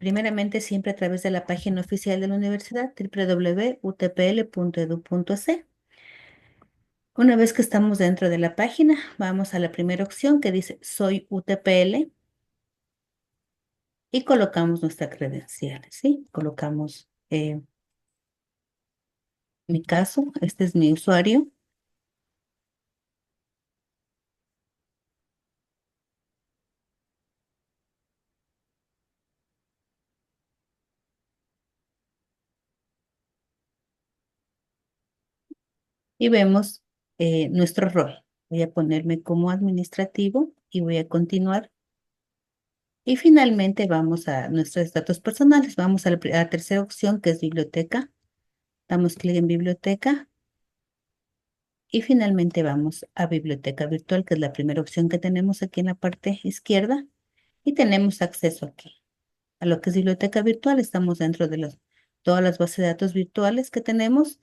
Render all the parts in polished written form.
primeramente siempre a través de la página oficial de la universidad, www.utpl.edu.c. Una vez que estamos dentro de la página, vamos a la primera opción que dice Soy UTPL y colocamos nuestra credencial, ¿sí? Colocamos, mi caso, este es mi usuario y vemos nuestro rol. Voy a ponerme como administrativo y voy a continuar. Y finalmente vamos a nuestros datos personales. Vamos a la tercera opción que es biblioteca. Damos clic en biblioteca y finalmente vamos a biblioteca virtual, que es la primera opción que tenemos aquí en la parte izquierda. Y tenemos acceso aquí a lo que es biblioteca virtual. Estamos dentro de todas las bases de datos virtuales que tenemos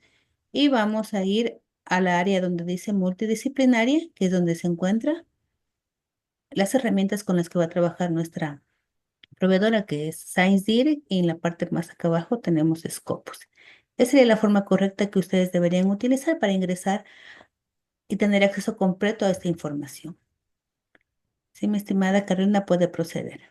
y vamos a ir a la área donde dice multidisciplinaria, que es donde se encuentran las herramientas con las que va a trabajar nuestra proveedora, que es ScienceDirect, y en la parte más acá abajo tenemos Scopus. Esa sería la forma correcta que ustedes deberían utilizar para ingresar y tener acceso completo a esta información. Sí, mi estimada Carolina, puede proceder.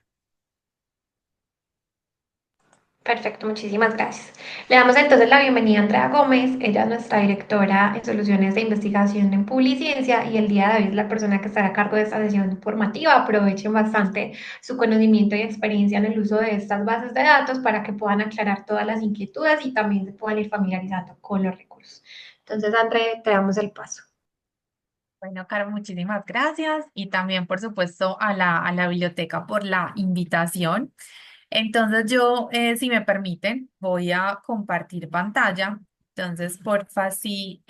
Perfecto, muchísimas gracias. Le damos entonces la bienvenida a Andrea Gómez. Ella es nuestra directora en soluciones de investigación en Publiciencia y el día de hoy es la persona que estará a cargo de esta sesión informativa. Aprovechen bastante su conocimiento y experiencia en el uso de estas bases de datos para que puedan aclarar todas las inquietudes y también se puedan ir familiarizando con los recursos. Entonces, Andrea, te damos el paso. Bueno, Caro, muchísimas gracias y también, por supuesto, a la biblioteca por la invitación. Entonces, yo, si me permiten, voy a compartir pantalla. Entonces, porfa, sí,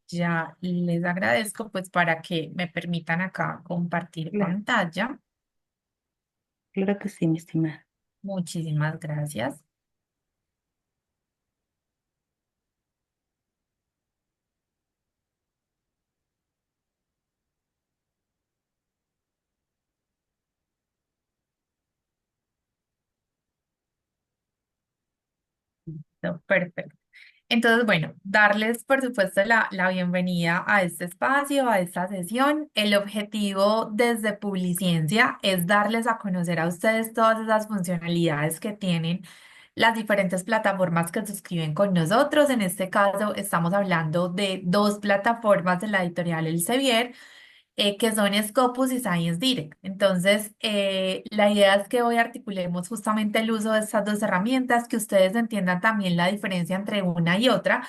ya les agradezco, pues, para que me permitan acá compartir Claro, pantalla. claro que sí, mi estimada. Muchísimas gracias. Perfecto. Entonces, bueno, darles por supuesto la bienvenida a este espacio, a esta sesión. El objetivo desde Publiciencia es darles a conocer a ustedes todas esas funcionalidades que tienen las diferentes plataformas que suscriben con nosotros. En este caso, estamos hablando de dos plataformas de la editorial Elsevier, que son Scopus y Science Direct. Entonces, la idea es que hoy articulemos justamente el uso de estas dos herramientas, que ustedes entiendan también la diferencia entre una y otra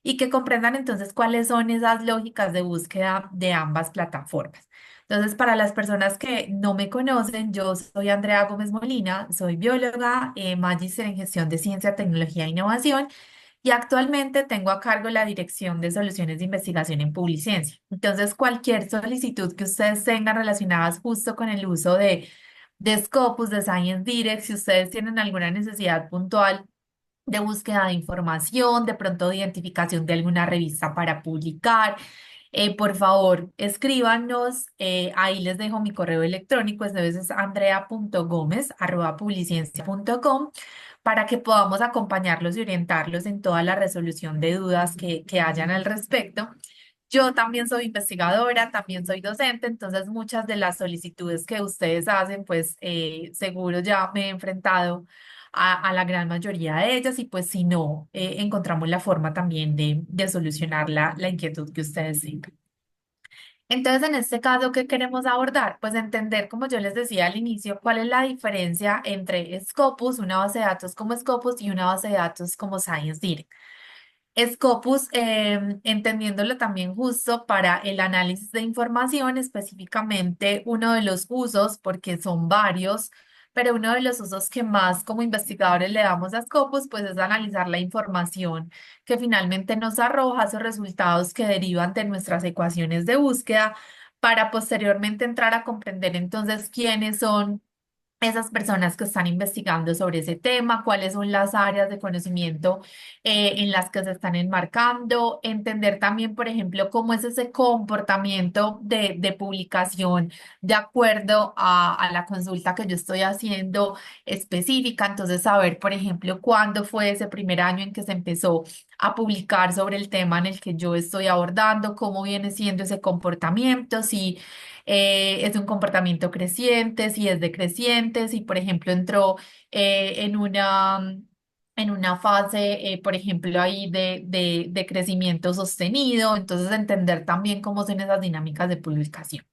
y que comprendan entonces cuáles son esas lógicas de búsqueda de ambas plataformas. Entonces, para las personas que no me conocen, yo soy Andrea Gómez Molina, soy bióloga, magíster en gestión de ciencia, tecnología e innovación y actualmente tengo a cargo la dirección de soluciones de investigación en Publiciencia. Entonces, cualquier solicitud que ustedes tengan relacionadas justo con el uso de Scopus, de Science Direct, si ustedes tienen alguna necesidad puntual de búsqueda de información, de pronto de identificación de alguna revista para publicar. Por favor, escríbanos. Ahí les dejo mi correo electrónico, es andrea.gomez@publiciencia.com para que podamos acompañarlos y orientarlos en toda la resolución de dudas que hayan al respecto. Yo también soy investigadora, también soy docente, entonces muchas de las solicitudes que ustedes hacen, pues seguro ya me he enfrentado a la gran mayoría de ellas y pues si no, encontramos la forma también de solucionar la inquietud que ustedes tengan. Entonces, en este caso, ¿qué queremos abordar? Pues entender, como yo les decía al inicio, cuál es la diferencia entre Scopus, una base de datos como Scopus y una base de datos como Science Direct. Scopus, entendiéndolo también justo para el análisis de información, específicamente uno de los usos, porque son varios, pero uno de los usos que más como investigadores le damos a Scopus, pues es analizar la información que finalmente nos arroja esos resultados que derivan de nuestras ecuaciones de búsqueda para posteriormente entrar a comprender entonces quiénes son esas personas que están investigando sobre ese tema, cuáles son las áreas de conocimiento en las que se están enmarcando, entender también, por ejemplo, cómo es ese comportamiento de publicación de acuerdo a la consulta que yo estoy haciendo específica. Entonces, saber, por ejemplo, cuándo fue ese primer año en que se empezó a publicar sobre el tema en el que yo estoy abordando, cómo viene siendo ese comportamiento, si es un comportamiento creciente, si es decreciente, si por ejemplo entró en una fase, por ejemplo, ahí de crecimiento sostenido, entonces entender también cómo son esas dinámicas de publicación.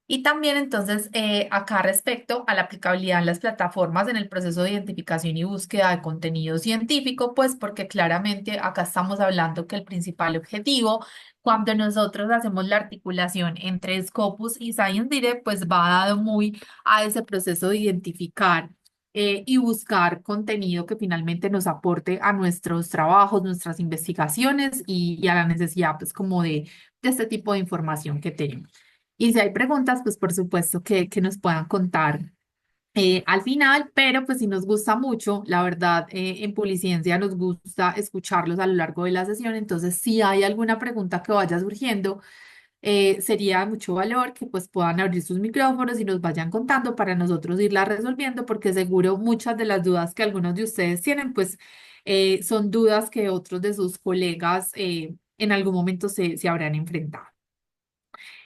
Y también entonces acá respecto a la aplicabilidad en las plataformas en el proceso de identificación y búsqueda de contenido científico, pues porque claramente acá estamos hablando que el principal objetivo cuando nosotros hacemos la articulación entre Scopus y Science Direct, pues va dado muy a ese proceso de identificar y buscar contenido que finalmente nos aporte a nuestros trabajos, nuestras investigaciones y a la necesidad pues como de este tipo de información que tenemos. Y si hay preguntas, pues por supuesto que nos puedan contar al final, pero pues si nos gusta mucho, la verdad, en Policiencia nos gusta escucharlos a lo largo de la sesión, entonces si hay alguna pregunta que vaya surgiendo, sería de mucho valor que pues puedan abrir sus micrófonos y nos vayan contando para nosotros irla resolviendo, porque seguro muchas de las dudas que algunos de ustedes tienen, pues son dudas que otros de sus colegas en algún momento se habrán enfrentado.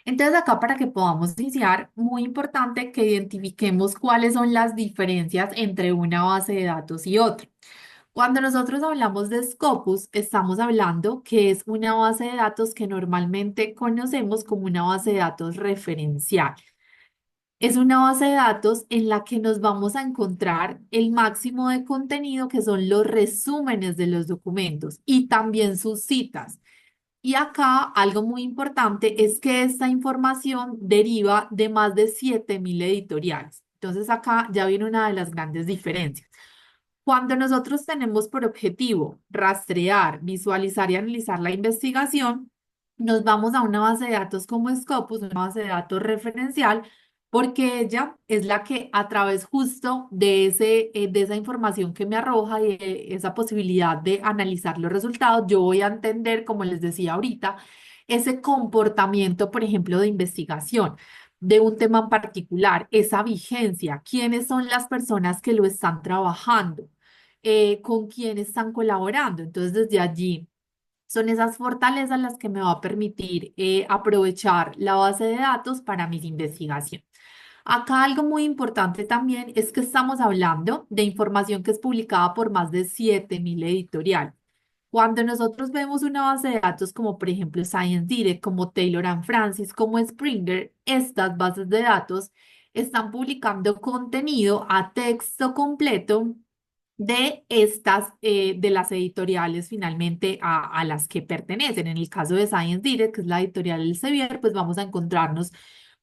Entonces, acá para que podamos iniciar, muy importante que identifiquemos cuáles son las diferencias entre una base de datos y otra. Cuando nosotros hablamos de Scopus, estamos hablando que es una base de datos que normalmente conocemos como una base de datos referencial. Es una base de datos en la que nos vamos a encontrar el máximo de contenido, que son los resúmenes de los documentos y también sus citas. Y acá algo muy importante es que esta información deriva de más de 7.000 editoriales. Entonces acá ya viene una de las grandes diferencias. Cuando nosotros tenemos por objetivo rastrear, visualizar y analizar la investigación, nos vamos a una base de datos como Scopus, una base de datos referencial, porque ella es la que a través justo de esa información que me arroja y de esa posibilidad de analizar los resultados, yo voy a entender, como les decía ahorita, ese comportamiento, por ejemplo, de investigación de un tema en particular, esa vigencia, quiénes son las personas que lo están trabajando, con quién están colaborando. Entonces, desde allí son esas fortalezas las que me va a permitir aprovechar la base de datos para mis investigaciones. Acá algo muy importante también es que estamos hablando de información que es publicada por más de 7.000 editoriales. Cuando nosotros vemos una base de datos como por ejemplo Science Direct, como Taylor and Francis, como Springer, estas bases de datos están publicando contenido a texto completo de estas, de las editoriales finalmente a las que pertenecen. En el caso de Science Direct, que es la editorial Elsevier, pues vamos a encontrarnos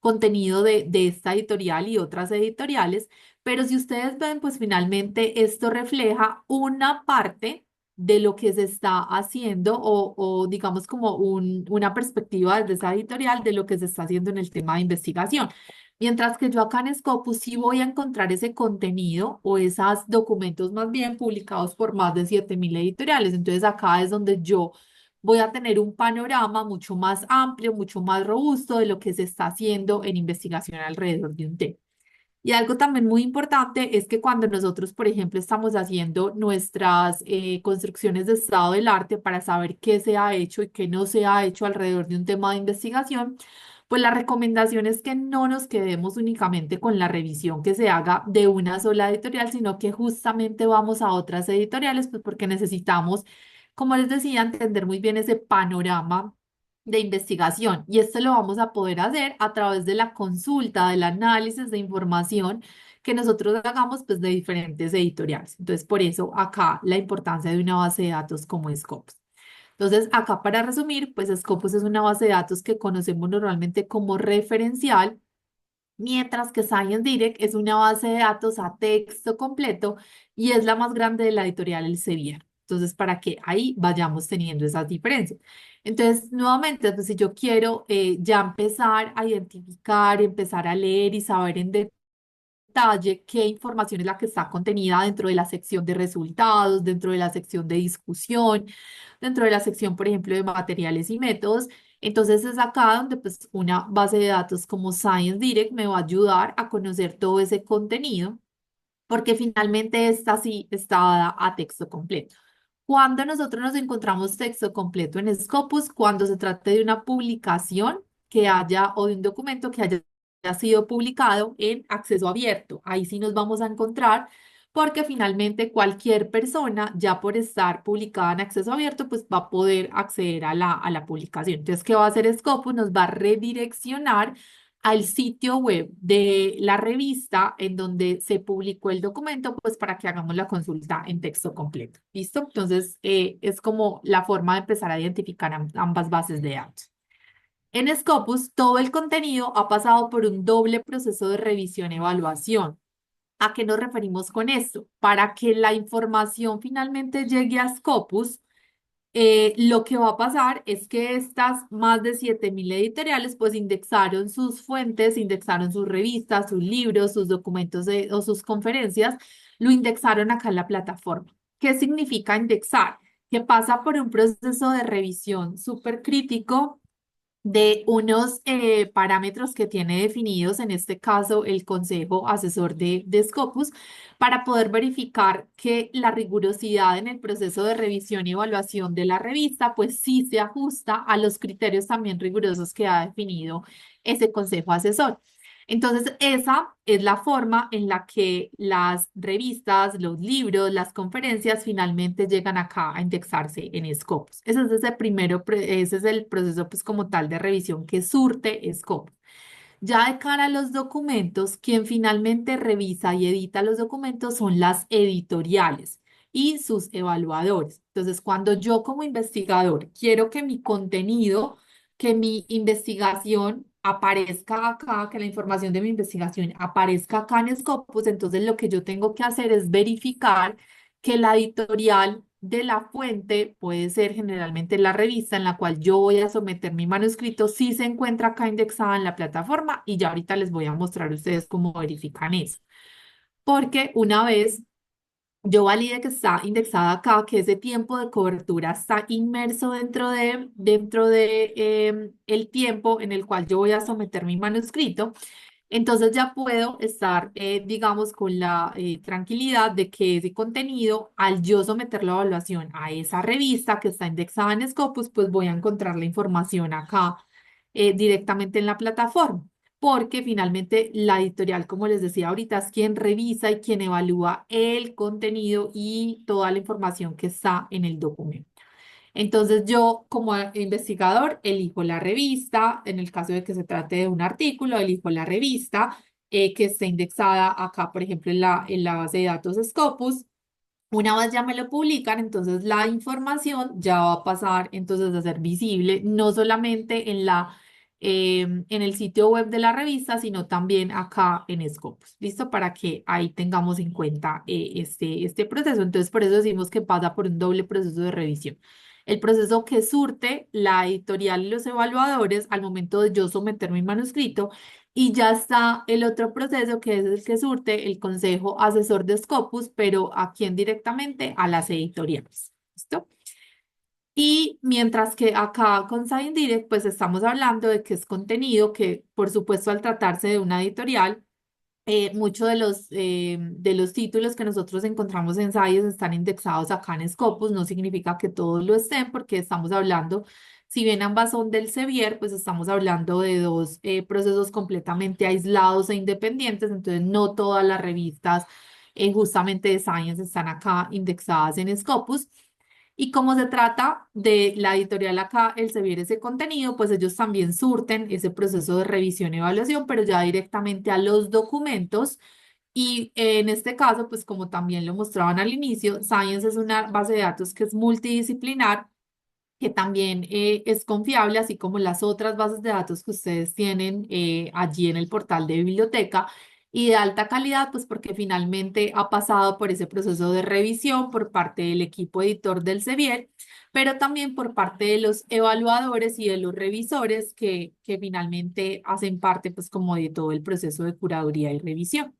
contenido de esta editorial y otras editoriales, pero si ustedes ven, pues finalmente esto refleja una parte de lo que se está haciendo o digamos como una perspectiva desde esa editorial de lo que se está haciendo en el tema de investigación. Mientras que yo acá en Scopus sí voy a encontrar ese contenido o esos documentos más bien publicados por más de 7.000 editoriales. Entonces acá es donde yo voy a tener un panorama mucho más amplio, mucho más robusto de lo que se está haciendo en investigación alrededor de un tema. Y algo también muy importante es que cuando nosotros, por ejemplo, estamos haciendo nuestras construcciones de estado del arte para saber qué se ha hecho y qué no se ha hecho alrededor de un tema de investigación, pues la recomendación es que no nos quedemos únicamente con la revisión que se haga de una sola editorial, sino que justamente vamos a otras editoriales, pues porque necesitamos, como les decía, entender muy bien ese panorama de investigación. Y esto lo vamos a poder hacer a través de la consulta, del análisis de información que nosotros hagamos pues de diferentes editoriales. Entonces, por eso acá la importancia de una base de datos como Scopus. Entonces, acá para resumir, pues Scopus es una base de datos que conocemos normalmente como referencial, mientras que Science Direct es una base de datos a texto completo y es la más grande de la editorial Elsevier. Entonces, para que ahí vayamos teniendo esas diferencias. Entonces, nuevamente, pues, si yo quiero ya empezar a identificar, empezar a leer y saber en detalle detalle qué información es la que está contenida dentro de la sección de resultados, dentro de la sección de discusión, dentro de la sección, por ejemplo, de materiales y métodos. Entonces es acá donde pues una base de datos como Science Direct me va a ayudar a conocer todo ese contenido, porque finalmente esta sí está dada a texto completo. Cuando nosotros nos encontramos texto completo en Scopus, cuando se trate de una publicación que haya o de un documento que haya sido publicado en acceso abierto, ahí sí nos vamos a encontrar porque finalmente cualquier persona ya por estar publicada en acceso abierto pues va a poder acceder a la publicación. Entonces, ¿qué va a hacer Scopus? Nos va a redireccionar al sitio web de la revista en donde se publicó el documento, pues para que hagamos la consulta en texto completo. ¿Listo? Entonces, es como la forma de empezar a identificar ambas bases de datos. En Scopus, todo el contenido ha pasado por un doble proceso de revisión-evaluación. ¿A qué nos referimos con esto? Para que la información finalmente llegue a Scopus, lo que va a pasar es que estas más de 7.000 editoriales pues indexaron sus fuentes, indexaron sus revistas, sus libros, sus documentos o sus conferencias, lo indexaron acá en la plataforma. ¿Qué significa indexar? Que pasa por un proceso de revisión súper crítico de unos parámetros que tiene definidos, en este caso el Consejo Asesor de Scopus, para poder verificar que la rigurosidad en el proceso de revisión y evaluación de la revista, pues sí se ajusta a los criterios también rigurosos que ha definido ese Consejo Asesor. Entonces, esa es la forma en la que las revistas, los libros, las conferencias finalmente llegan acá a indexarse en Scopus. Ese es el proceso pues como tal de revisión que surte Scopus. Ya de cara a los documentos, quien finalmente revisa y edita los documentos son las editoriales y sus evaluadores. Entonces, cuando yo como investigador quiero que mi contenido, que mi investigación aparezca acá, que la información de mi investigación aparezca acá en Scopus, entonces lo que yo tengo que hacer es verificar que la editorial de la fuente puede ser generalmente la revista en la cual yo voy a someter mi manuscrito, si se encuentra acá indexada en la plataforma y ya ahorita les voy a mostrar a ustedes cómo verifican eso. Porque una vez yo valide que está indexada acá, que ese tiempo de cobertura está inmerso dentro de el tiempo en el cual yo voy a someter mi manuscrito, entonces ya puedo estar, digamos, con la tranquilidad de que ese contenido, al yo someter la evaluación a esa revista que está indexada en Scopus, pues voy a encontrar la información acá directamente en la plataforma. Porque finalmente la editorial, como les decía ahorita, es quien revisa y quien evalúa el contenido y toda la información que está en el documento. Entonces yo como investigador elijo la revista, en el caso de que se trate de un artículo, elijo la revista que esté indexada acá, por ejemplo, en la base de datos Scopus. Una vez ya me lo publican, entonces la información ya va a pasar entonces a ser visible, no solamente en el sitio web de la revista, sino también acá en Scopus. ¿Listo? Para que ahí tengamos en cuenta este proceso. Entonces, por eso decimos que pasa por un doble proceso de revisión. El proceso que surte la editorial y los evaluadores al momento de yo someter mi manuscrito, y ya está el otro proceso que es el que surte el Consejo Asesor de Scopus, pero ¿a quién directamente? A las editoriales. ¿Listo? Y mientras que acá con Science Direct, pues estamos hablando de que es contenido que, por supuesto, al tratarse de una editorial, muchos de los títulos que nosotros encontramos en Science están indexados acá en Scopus. No significa que todos lo estén, porque estamos hablando, si bien ambas son del Sevier, pues estamos hablando de dos procesos completamente aislados e independientes. Entonces, no todas las revistas justamente de Science están acá indexadas en Scopus. Y como se trata de la editorial acá, el Sevier ese contenido, pues ellos también surten ese proceso de revisión y evaluación, pero ya directamente a los documentos. Y en este caso, pues como también lo mostraban al inicio, Science es una base de datos que es multidisciplinar, que también es confiable, así como las otras bases de datos que ustedes tienen allí en el portal de biblioteca, y de alta calidad, pues porque finalmente ha pasado por ese proceso de revisión por parte del equipo editor del Sevier, pero también por parte de los evaluadores y de los revisores que finalmente hacen parte, pues como de todo el proceso de curaduría y revisión.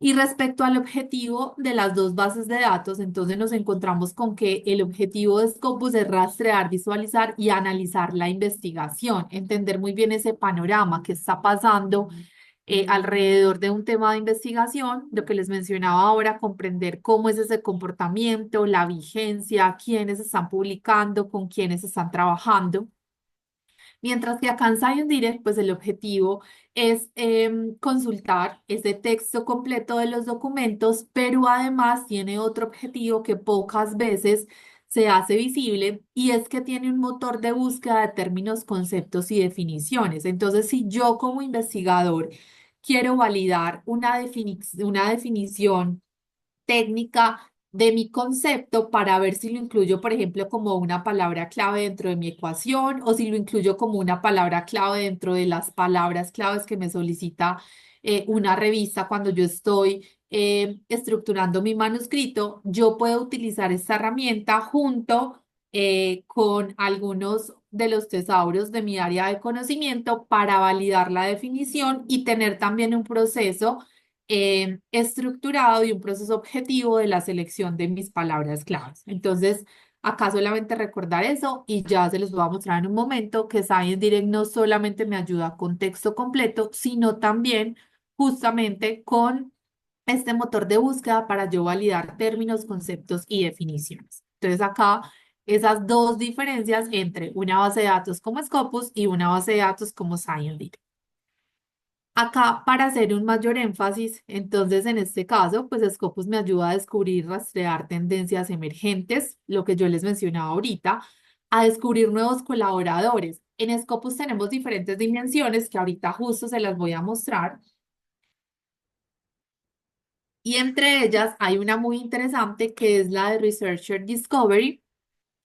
Y respecto al objetivo de las dos bases de datos, entonces nos encontramos con que el objetivo de Scopus es rastrear, visualizar y analizar la investigación, entender muy bien ese panorama que está pasando alrededor de un tema de investigación, lo que les mencionaba ahora, comprender cómo es ese comportamiento, la vigencia, quiénes están publicando, con quiénes están trabajando. Mientras que acá en Science Direct, pues el objetivo es consultar ese texto completo de los documentos, pero además tiene otro objetivo que pocas veces se hace visible y es que tiene un motor de búsqueda de términos, conceptos y definiciones. Entonces, si yo como investigador quiero validar una definición técnica de mi concepto para ver si lo incluyo, por ejemplo, como una palabra clave dentro de mi ecuación o si lo incluyo como una palabra clave dentro de las palabras claves que me solicita una revista cuando yo estoy estructurando mi manuscrito. Yo puedo utilizar esta herramienta junto con algunos de los tesauros de mi área de conocimiento para validar la definición y tener también un proceso estructurado y un proceso objetivo de la selección de mis palabras claves. Entonces, acá solamente recordar eso y ya se los voy a mostrar en un momento que Science Direct no solamente me ayuda con texto completo, sino también justamente con este motor de búsqueda para yo validar términos, conceptos y definiciones. Entonces, acá esas dos diferencias entre una base de datos como Scopus y una base de datos como Science Direct. Acá, para hacer un mayor énfasis, entonces en este caso, pues Scopus me ayuda a descubrir, rastrear tendencias emergentes, lo que yo les mencionaba ahorita, a descubrir nuevos colaboradores. En Scopus tenemos diferentes dimensiones que ahorita justo se las voy a mostrar. Y entre ellas hay una muy interesante que es la de Researcher Discovery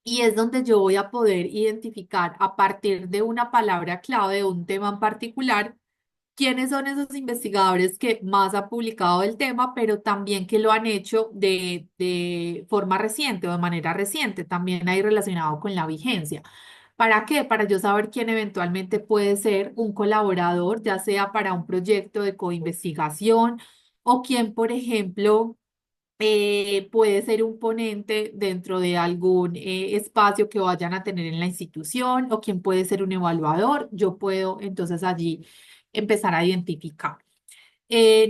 y es donde yo voy a poder identificar a partir de una palabra clave de un tema en particular quiénes son esos investigadores que más han publicado el tema, pero también que lo han hecho de forma reciente o de manera reciente, también hay relacionado con la vigencia. ¿Para qué? Para yo saber quién eventualmente puede ser un colaborador, ya sea para un proyecto de coinvestigación o quién, por ejemplo, puede ser un ponente dentro de algún espacio que vayan a tener en la institución o quién puede ser un evaluador. Yo puedo entonces allí empezar a identificar.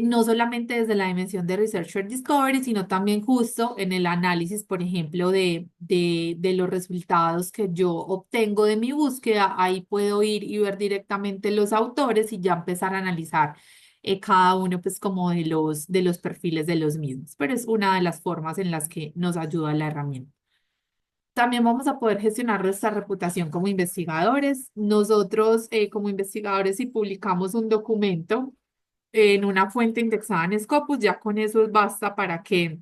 No solamente desde la dimensión de Researcher Discovery, sino también justo en el análisis, por ejemplo, de los resultados que yo obtengo de mi búsqueda. Ahí puedo ir y ver directamente los autores y ya empezar a analizar cada uno, pues, como de los perfiles de los mismos. Pero es una de las formas en las que nos ayuda la herramienta. También vamos a poder gestionar nuestra reputación como investigadores. Nosotros, como investigadores, si publicamos un documento en una fuente indexada en Scopus, ya con eso basta para que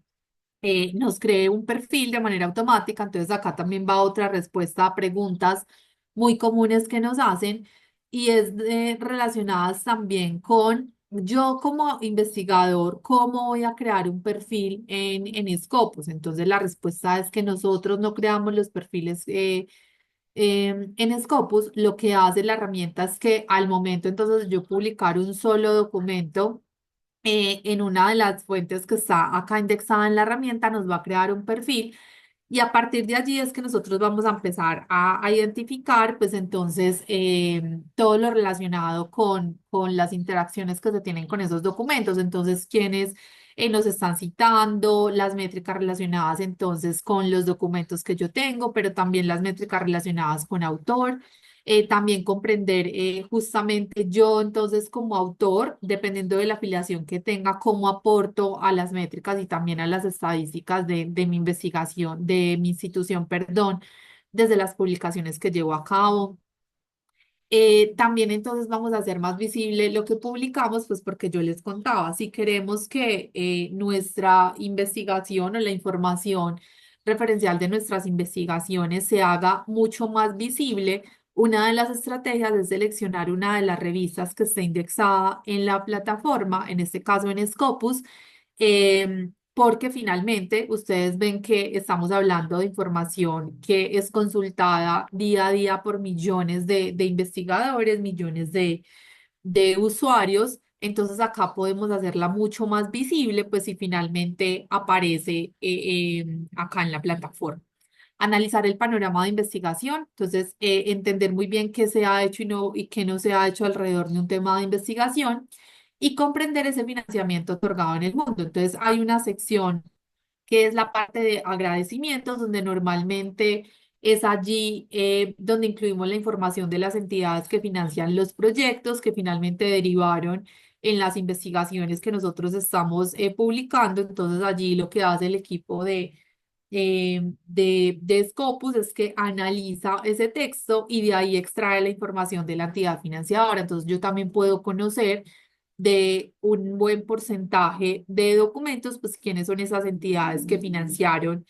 nos cree un perfil de manera automática. Entonces acá también va otra respuesta a preguntas muy comunes que nos hacen y es relacionadas también con yo como investigador, ¿cómo voy a crear un perfil en Scopus? Entonces la respuesta es que nosotros no creamos los perfiles en Scopus. Lo que hace la herramienta es que al momento entonces yo publicar un solo documento, en una de las fuentes que está acá indexada en la herramienta, nos va a crear un perfil y a partir de allí es que nosotros vamos a empezar a identificar, pues entonces, todo lo relacionado con las interacciones que se tienen con esos documentos. Entonces, quiénes nos están citando, las métricas relacionadas entonces con los documentos que yo tengo, pero también las métricas relacionadas con autor. También comprender justamente yo entonces como autor, dependiendo de la afiliación que tenga, cómo aporto a las métricas y también a las estadísticas de mi investigación, de mi institución, perdón, desde las publicaciones que llevo a cabo. También entonces vamos a hacer más visible lo que publicamos, pues porque yo les contaba, si queremos que nuestra investigación o la información referencial de nuestras investigaciones se haga mucho más visible, una de las estrategias es seleccionar una de las revistas que esté indexada en la plataforma, en este caso en Scopus, porque finalmente ustedes ven que estamos hablando de información que es consultada día a día por millones de investigadores, millones de usuarios, Entonces acá podemos hacerla mucho más visible, pues si finalmente aparece acá en la plataforma. Analizar el panorama de investigación, entonces entender muy bien qué se ha hecho y qué no se ha hecho alrededor de un tema de investigación y comprender ese financiamiento otorgado en el mundo. Entonces hay una sección que es la parte de agradecimientos, donde normalmente es allí donde incluimos la información de las entidades que financian los proyectos que finalmente derivaron en las investigaciones que nosotros estamos publicando. Entonces allí lo que hace el equipo de Scopus es que analiza ese texto y de ahí extrae la información de la entidad financiadora. Entonces yo también puedo conocer de un buen porcentaje de documentos, pues quiénes son esas entidades que financiaron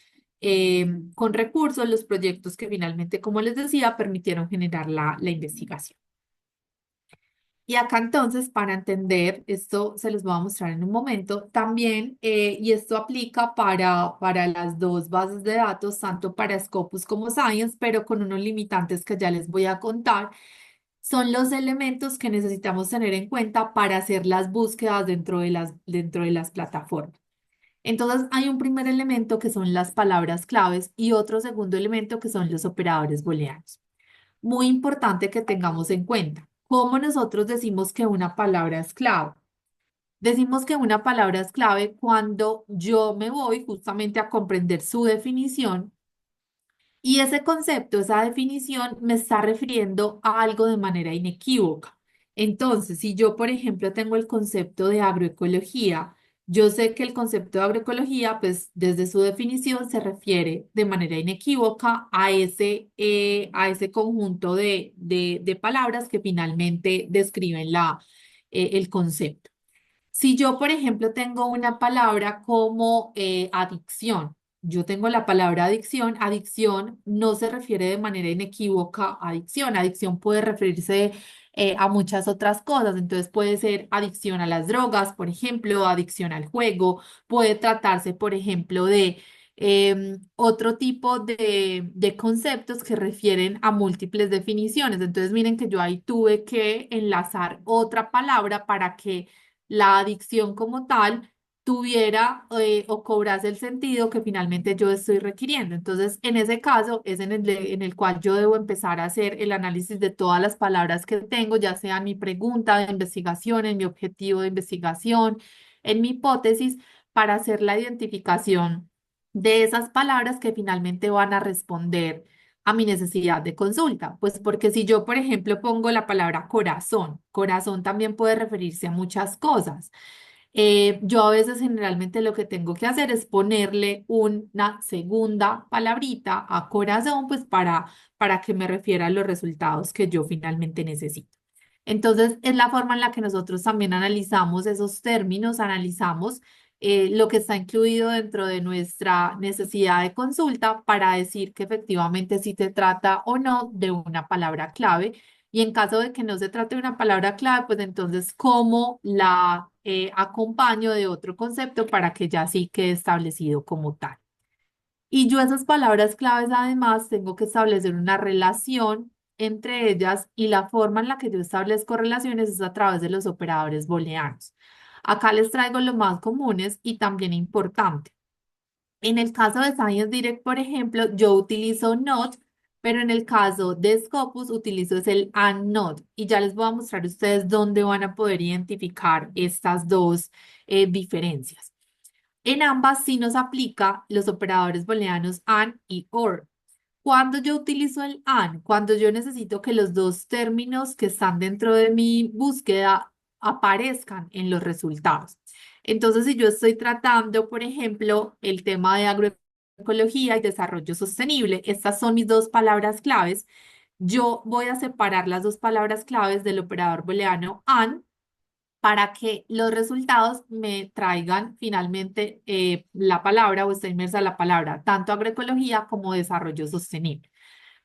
con recursos los proyectos que finalmente, como les decía, permitieron generar la investigación. Y acá entonces, para entender, esto se los voy a mostrar en un momento, también, y esto aplica para las dos bases de datos, tanto para Scopus como Science, pero con unos limitantes que ya les voy a contar, son los elementos que necesitamos tener en cuenta para hacer las búsquedas dentro de las plataformas. Entonces, hay un primer elemento que son las palabras claves y otro segundo elemento que son los operadores booleanos. Muy importante que tengamos en cuenta cómo nosotros decimos que una palabra es clave. Decimos que una palabra es clave cuando yo me voy justamente a comprender su definición y ese concepto, esa definición me está refiriendo a algo de manera inequívoca. Entonces, si yo, por ejemplo, tengo el concepto de agroecología, yo sé que el concepto de agroecología, pues desde su definición se refiere de manera inequívoca a ese conjunto de palabras que finalmente describen el concepto. Si yo, por ejemplo, tengo una palabra como adicción, yo tengo la palabra adicción, adicción no se refiere de manera inequívoca a adicción, adicción puede referirse a muchas otras cosas, entonces puede ser adicción a las drogas, por ejemplo, adicción al juego, puede tratarse, por ejemplo, de otro tipo de conceptos que refieren a múltiples definiciones. Entonces, miren que yo ahí tuve que enlazar otra palabra para que la adicción como tal tuviera o cobrase el sentido que finalmente yo estoy requiriendo. Entonces, en ese caso es en el cual yo debo empezar a hacer el análisis de todas las palabras que tengo, ya sea en mi pregunta de investigación, en mi objetivo de investigación, en mi hipótesis, para hacer la identificación de esas palabras que finalmente van a responder a mi necesidad de consulta. Pues porque si yo, por ejemplo, pongo la palabra corazón, corazón también puede referirse a muchas cosas. Yo a veces generalmente lo que tengo que hacer es ponerle una segunda palabrita a corazón, pues para que me refiera a los resultados que yo finalmente necesito. Entonces, es la forma en la que nosotros también analizamos esos términos, analizamos lo que está incluido dentro de nuestra necesidad de consulta para decir que efectivamente si se trata o no de una palabra clave. Y en caso de que no se trate de una palabra clave, pues entonces, ¿cómo la acompaño de otro concepto para que ya sí quede establecido como tal? Y yo esas palabras claves además tengo que establecer una relación entre ellas y la forma en la que yo establezco relaciones es a través de los operadores booleanos. Acá les traigo los más comunes y también importante. En el caso de Science Direct, por ejemplo, yo utilizo not, pero en el caso de Scopus utilizo es el and not. Y ya les voy a mostrar a ustedes dónde van a poder identificar estas dos diferencias. En ambas sí nos aplica los operadores booleanos and y or. Cuando yo utilizo el and, cuando yo necesito que los dos términos que están dentro de mi búsqueda aparezcan en los resultados. Entonces, si yo estoy tratando, por ejemplo, el tema de agroecología y desarrollo sostenible, estas son mis dos palabras claves. Yo voy a separar las dos palabras claves del operador booleano and para que los resultados me traigan finalmente la palabra o está inmersa la palabra, tanto agroecología como desarrollo sostenible.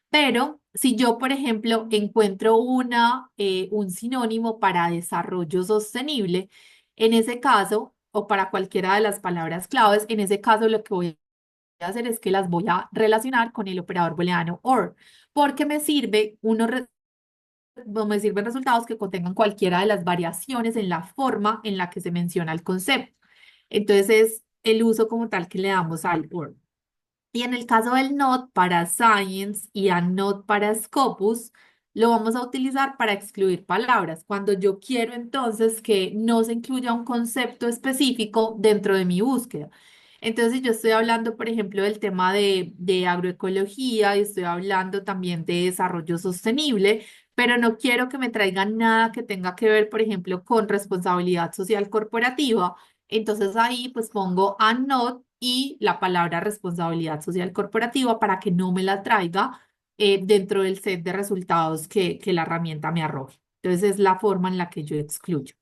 Pero si yo, por ejemplo, encuentro un sinónimo para desarrollo sostenible, en ese caso, o para cualquiera de las palabras claves, en ese caso lo que voy a hacer es que las voy a relacionar con el operador booleano OR, porque me sirve uno me sirven resultados que contengan cualquiera de las variaciones en la forma en la que se menciona el concepto. Entonces es el uso como tal que le damos al or. Y en el caso del not para science y a not para Scopus, lo vamos a utilizar para excluir palabras. Cuando yo quiero entonces que no se incluya un concepto específico dentro de mi búsqueda. Entonces, si yo estoy hablando, por ejemplo, del tema de agroecología y estoy hablando también de desarrollo sostenible, pero no quiero que me traigan nada que tenga que ver, por ejemplo, con responsabilidad social corporativa. Entonces ahí pues pongo a not y la palabra responsabilidad social corporativa para que no me la traiga dentro del set de resultados que la herramienta me arroje. Entonces es la forma en la que yo excluyo.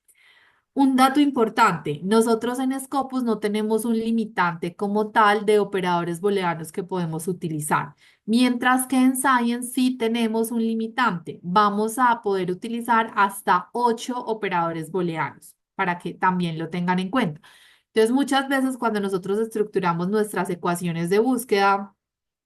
Un dato importante, nosotros en Scopus no tenemos un limitante como tal de operadores booleanos que podemos utilizar, mientras que en Science sí tenemos un limitante. Vamos a poder utilizar hasta 8 operadores booleanos para que también lo tengan en cuenta. Entonces, muchas veces cuando nosotros estructuramos nuestras ecuaciones de búsqueda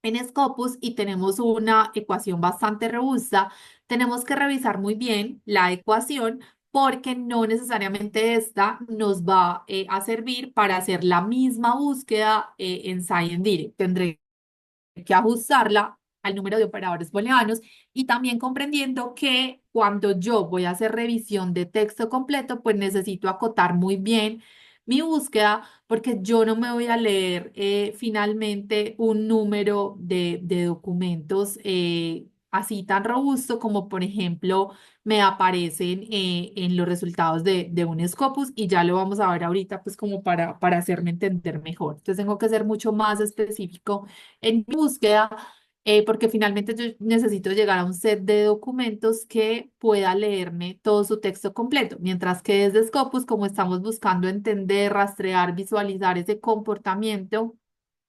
en Scopus y tenemos una ecuación bastante robusta, tenemos que revisar muy bien la ecuación porque no necesariamente esta nos va a servir para hacer la misma búsqueda en ScienceDirect. Tendré que ajustarla al número de operadores booleanos y también comprendiendo que cuando yo voy a hacer revisión de texto completo, pues necesito acotar muy bien mi búsqueda porque yo no me voy a leer finalmente un número de documentos así tan robusto como por ejemplo me aparecen en los resultados de un Scopus y ya lo vamos a ver ahorita pues como para hacerme entender mejor. Entonces tengo que ser mucho más específico en mi búsqueda, porque finalmente yo necesito llegar a un set de documentos que pueda leerme todo su texto completo, mientras que desde Scopus, como estamos buscando entender, rastrear, visualizar ese comportamiento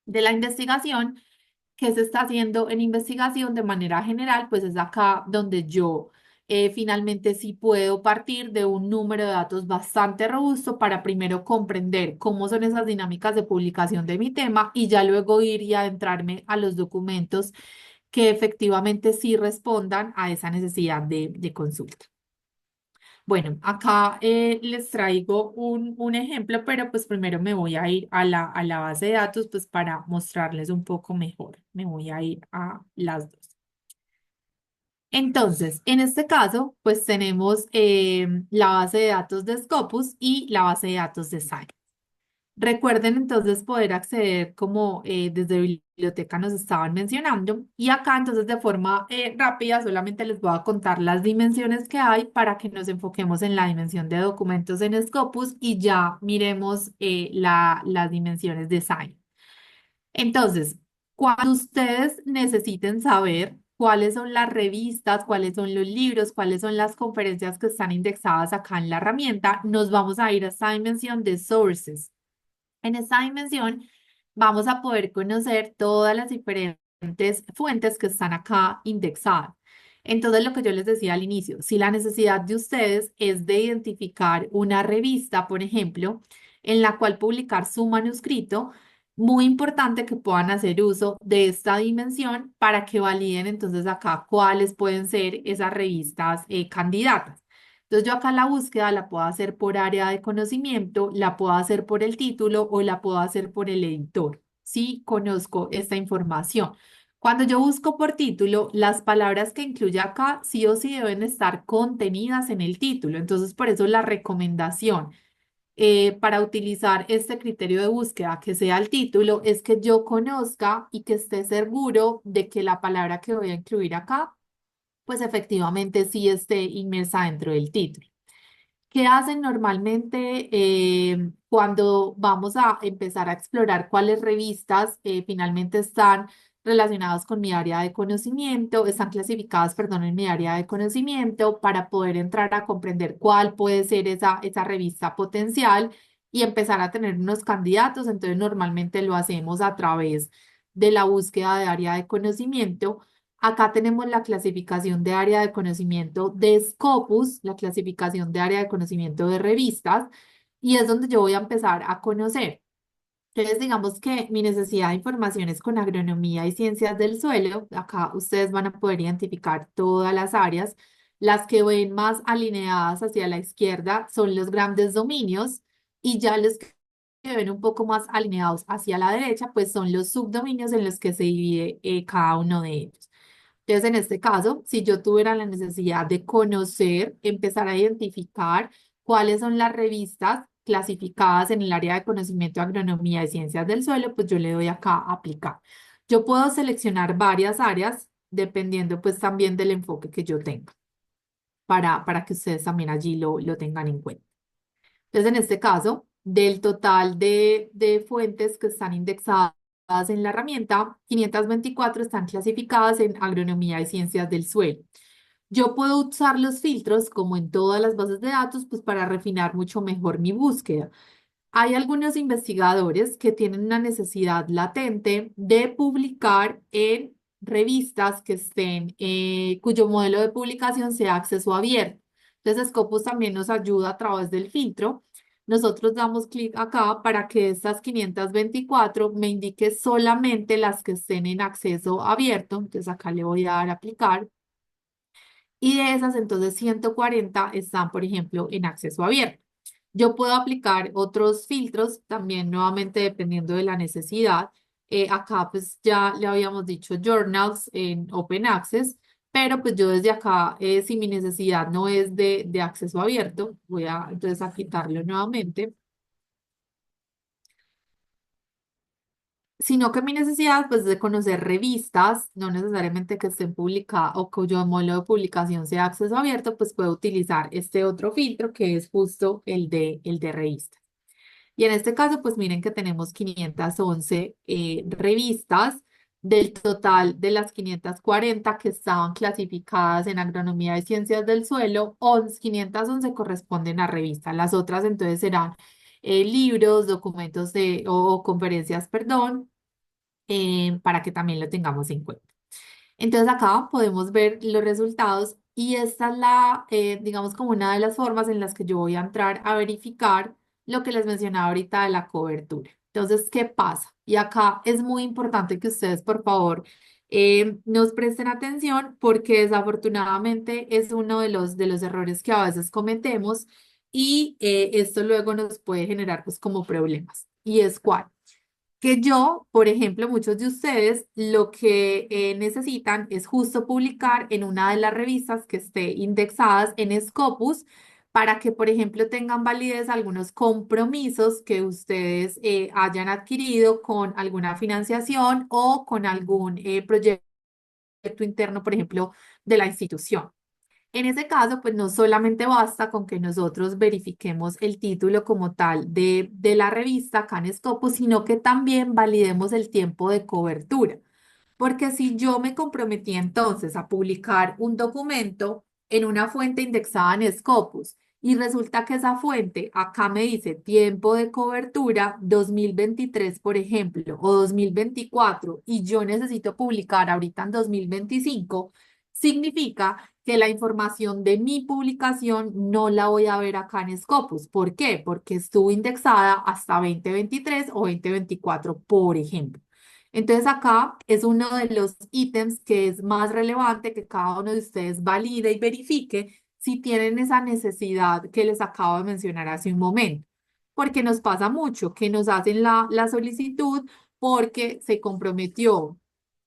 de la investigación, que se está haciendo en investigación de manera general, pues es acá donde yo finalmente sí puedo partir de un número de datos bastante robusto para primero comprender cómo son esas dinámicas de publicación de mi tema y ya luego ir y adentrarme a los documentos que efectivamente sí respondan a esa necesidad de consulta. Bueno, acá les traigo un ejemplo, pero pues primero me voy a ir a la base de datos pues para mostrarles un poco mejor. Me voy a ir a las dos. Entonces, en este caso, pues tenemos la base de datos de Scopus y la base de datos de Science. Recuerden entonces poder acceder como desde biblioteca nos estaban mencionando y acá entonces de forma rápida solamente les voy a contar las dimensiones que hay para que nos enfoquemos en la dimensión de documentos en Scopus y ya miremos las dimensiones de Science. Entonces, cuando ustedes necesiten saber cuáles son las revistas, cuáles son los libros, cuáles son las conferencias que están indexadas acá en la herramienta, nos vamos a ir a esta dimensión de sources. En esta dimensión vamos a poder conocer todas las diferentes fuentes que están acá indexadas. Entonces, lo que yo les decía al inicio, si la necesidad de ustedes es de identificar una revista, por ejemplo, en la cual publicar su manuscrito, muy importante que puedan hacer uso de esta dimensión para que validen entonces acá cuáles pueden ser esas revistas candidatas. Entonces yo acá la búsqueda la puedo hacer por área de conocimiento, la puedo hacer por el título o la puedo hacer por el editor. Sí, conozco esta información. Cuando yo busco por título, las palabras que incluye acá sí o sí deben estar contenidas en el título. Entonces, por eso la recomendación para utilizar este criterio de búsqueda que sea el título es que yo conozca y que esté seguro de que la palabra que voy a incluir acá pues efectivamente sí esté inmersa dentro del título. ¿Qué hacen normalmente cuando vamos a empezar a explorar cuáles revistas finalmente están relacionadas con mi área de conocimiento, están clasificadas, perdón, en mi área de conocimiento para poder entrar a comprender cuál puede ser esa revista potencial y empezar a tener unos candidatos? Entonces, normalmente lo hacemos a través de la búsqueda de área de conocimiento. Acá tenemos la clasificación de área de conocimiento de Scopus, la clasificación de área de conocimiento de revistas, y es donde yo voy a empezar a conocer. Entonces, digamos que mi necesidad de información es con agronomía y ciencias del suelo. Acá ustedes van a poder identificar todas las áreas. Las que ven más alineadas hacia la izquierda son los grandes dominios y ya los que ven un poco más alineados hacia la derecha, pues son los subdominios en los que se divide cada uno de ellos. Entonces, en este caso, si yo tuviera la necesidad de conocer, empezar a identificar cuáles son las revistas clasificadas en el área de conocimiento de agronomía y ciencias del suelo, pues yo le doy acá a aplicar. Yo puedo seleccionar varias áreas dependiendo pues también del enfoque que yo tenga para que ustedes también allí lo tengan en cuenta. Entonces, en este caso, del total de fuentes que están indexadas en la herramienta, 524 están clasificadas en agronomía y ciencias del suelo. Yo puedo usar los filtros, como en todas las bases de datos, pues para refinar mucho mejor mi búsqueda. Hay algunos investigadores que tienen una necesidad latente de publicar en revistas que estén, cuyo modelo de publicación sea acceso abierto. Entonces, Scopus también nos ayuda a través del filtro. Nosotros damos clic acá para que estas 524 me indique solamente las que estén en acceso abierto. Entonces, acá le voy a dar a aplicar. Y de esas, entonces, 140 están, por ejemplo, en acceso abierto. Yo puedo aplicar otros filtros también, nuevamente dependiendo de la necesidad. Acá, pues ya le habíamos dicho journals en Open Access, pero pues yo desde acá, si mi necesidad no es de acceso abierto, voy a entonces a quitarlo nuevamente. Sino que mi necesidad, pues, de conocer revistas, no necesariamente que estén publicadas o cuyo modelo de publicación sea acceso abierto, pues puedo utilizar este otro filtro que es justo el de revistas. Y en este caso, pues miren que tenemos 511 revistas del total de las 540 que estaban clasificadas en agronomía y ciencias del suelo, 511 corresponden a revistas. Las otras entonces serán libros, documentos o conferencias, perdón, para que también lo tengamos en cuenta. Entonces acá podemos ver los resultados y esta es digamos, como una de las formas en las que yo voy a entrar a verificar lo que les mencionaba ahorita de la cobertura. Entonces, ¿qué pasa? Y acá es muy importante que ustedes, por favor, nos presten atención porque desafortunadamente es uno de los errores que a veces cometemos y esto luego nos puede generar pues como problemas. ¿Y es cuál? Que yo, por ejemplo, muchos de ustedes lo que necesitan es justo publicar en una de las revistas que esté indexadas en Scopus para que, por ejemplo, tengan validez algunos compromisos que ustedes hayan adquirido con alguna financiación o con algún proyecto interno, por ejemplo, de la institución. En ese caso, pues no solamente basta con que nosotros verifiquemos el título como tal de la revista Can Scopus, sino que también validemos el tiempo de cobertura. Porque si yo me comprometí entonces a publicar un documento en una fuente indexada en Scopus y resulta que esa fuente acá me dice tiempo de cobertura 2023, por ejemplo, o 2024, y yo necesito publicar ahorita en 2025, significa que la información de mi publicación no la voy a ver acá en Scopus. ¿Por qué? Porque estuvo indexada hasta 2023 o 2024, por ejemplo. Entonces acá es uno de los ítems que es más relevante que cada uno de ustedes valide y verifique si tienen esa necesidad que les acabo de mencionar hace un momento. Porque nos pasa mucho que nos hacen la solicitud porque se comprometió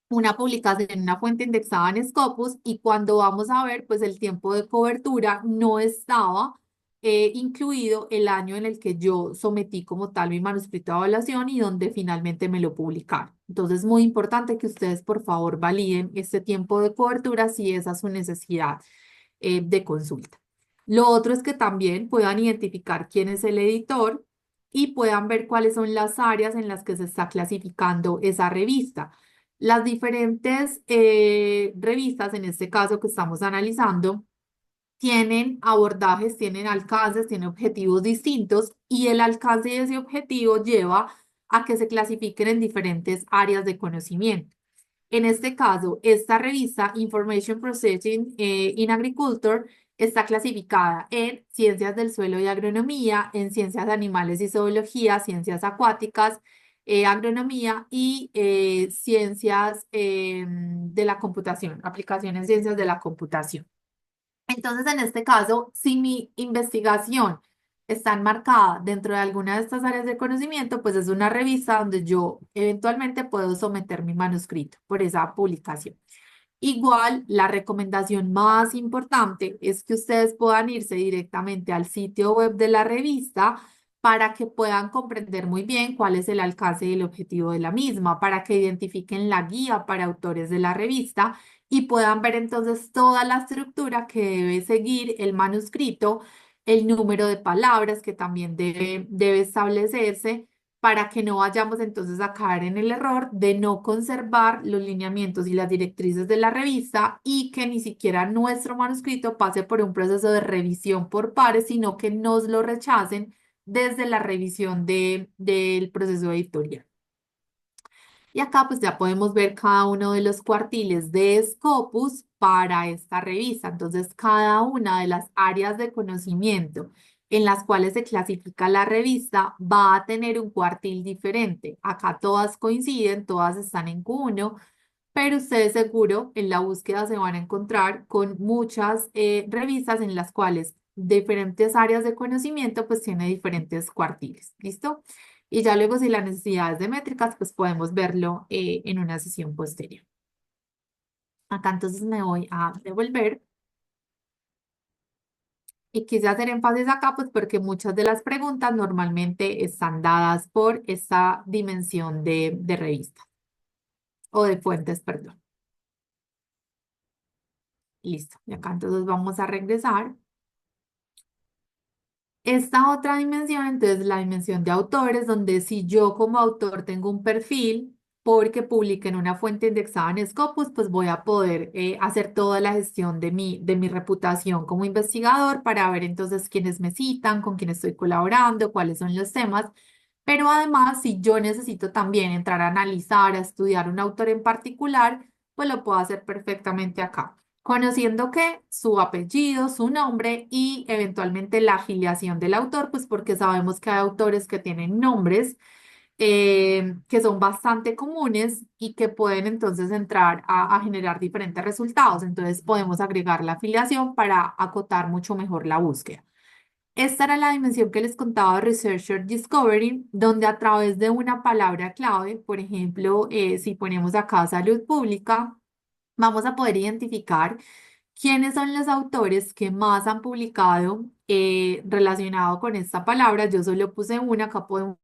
una publicación en una fuente indexada en Scopus y cuando vamos a ver, pues el tiempo de cobertura no estaba incluido el año en el que yo sometí como tal mi manuscrito de evaluación y donde finalmente me lo publicaron. Entonces, es muy importante que ustedes, por favor, validen este tiempo de cobertura si esa es su necesidad de consulta. Lo otro es que también puedan identificar quién es el editor y puedan ver cuáles son las áreas en las que se está clasificando esa revista. Las diferentes revistas, en este caso que estamos analizando, tienen abordajes, tienen alcances, tienen objetivos distintos y el alcance de ese objetivo lleva a que se clasifiquen en diferentes áreas de conocimiento. En este caso, esta revista Information Processing in Agriculture está clasificada en ciencias del suelo y agronomía, en ciencias de animales y zoología, ciencias acuáticas, agronomía y ciencias de la computación, aplicaciones en ciencias de la computación. Entonces, en este caso, si mi investigación está enmarcada dentro de alguna de estas áreas de conocimiento, pues es una revista donde yo eventualmente puedo someter mi manuscrito por esa publicación. Igual, la recomendación más importante es que ustedes puedan irse directamente al sitio web de la revista para que puedan comprender muy bien cuál es el alcance y el objetivo de la misma, para que identifiquen la guía para autores de la revista y puedan ver entonces toda la estructura que debe seguir el manuscrito, el número de palabras que también debe establecerse para que no vayamos entonces a caer en el error de no conservar los lineamientos y las directrices de la revista y que ni siquiera nuestro manuscrito pase por un proceso de revisión por pares, sino que nos lo rechacen desde la revisión del proceso editorial. Y acá pues ya podemos ver cada uno de los cuartiles de Scopus para esta revista. Entonces, cada una de las áreas de conocimiento en las cuales se clasifica la revista va a tener un cuartil diferente. Acá todas coinciden, todas están en Q1, pero ustedes seguro en la búsqueda se van a encontrar con muchas revistas en las cuales diferentes áreas de conocimiento pues tiene diferentes cuartiles. ¿Listo? Y ya luego si la necesidad es de métricas, pues podemos verlo en una sesión posterior. Acá entonces me voy a devolver y quise hacer énfasis acá pues porque muchas de las preguntas normalmente están dadas por esta dimensión de revista o de fuentes, perdón. Listo. Y acá entonces vamos a regresar. Esta otra dimensión, entonces la dimensión de autores, donde si yo como autor tengo un perfil porque publiqué en una fuente indexada en Scopus, pues voy a poder hacer toda la gestión de mi reputación como investigador para ver entonces quiénes me citan, con quién estoy colaborando, cuáles son los temas. Pero además, si yo necesito también entrar a analizar, a estudiar un autor en particular, pues lo puedo hacer perfectamente acá conociendo que su apellido, su nombre y eventualmente la afiliación del autor, pues porque sabemos que hay autores que tienen nombres que son bastante comunes y que pueden entonces entrar a generar diferentes resultados. Entonces podemos agregar la afiliación para acotar mucho mejor la búsqueda. Esta era la dimensión que les contaba de Researcher Discovery, donde a través de una palabra clave, por ejemplo, si ponemos acá salud pública, vamos a poder identificar quiénes son los autores que más han publicado relacionado con esta palabra. Yo solo puse una, acá podemos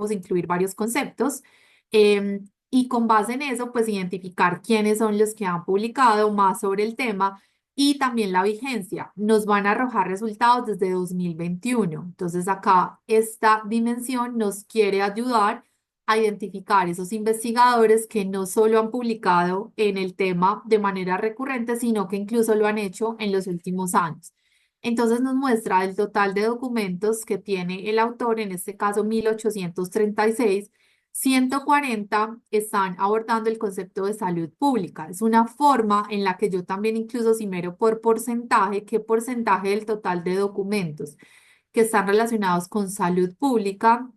incluir varios conceptos. Y con base en eso, pues identificar quiénes son los que han publicado más sobre el tema y también la vigencia. Nos van a arrojar resultados desde 2021. Entonces acá esta dimensión nos quiere ayudar a identificar esos investigadores que no solo han publicado en el tema de manera recurrente, sino que incluso lo han hecho en los últimos años. Entonces nos muestra el total de documentos que tiene el autor, en este caso 1836. 140 están abordando el concepto de salud pública. Es una forma en la que yo también incluso si miro por porcentaje, qué porcentaje del total de documentos que están relacionados con salud pública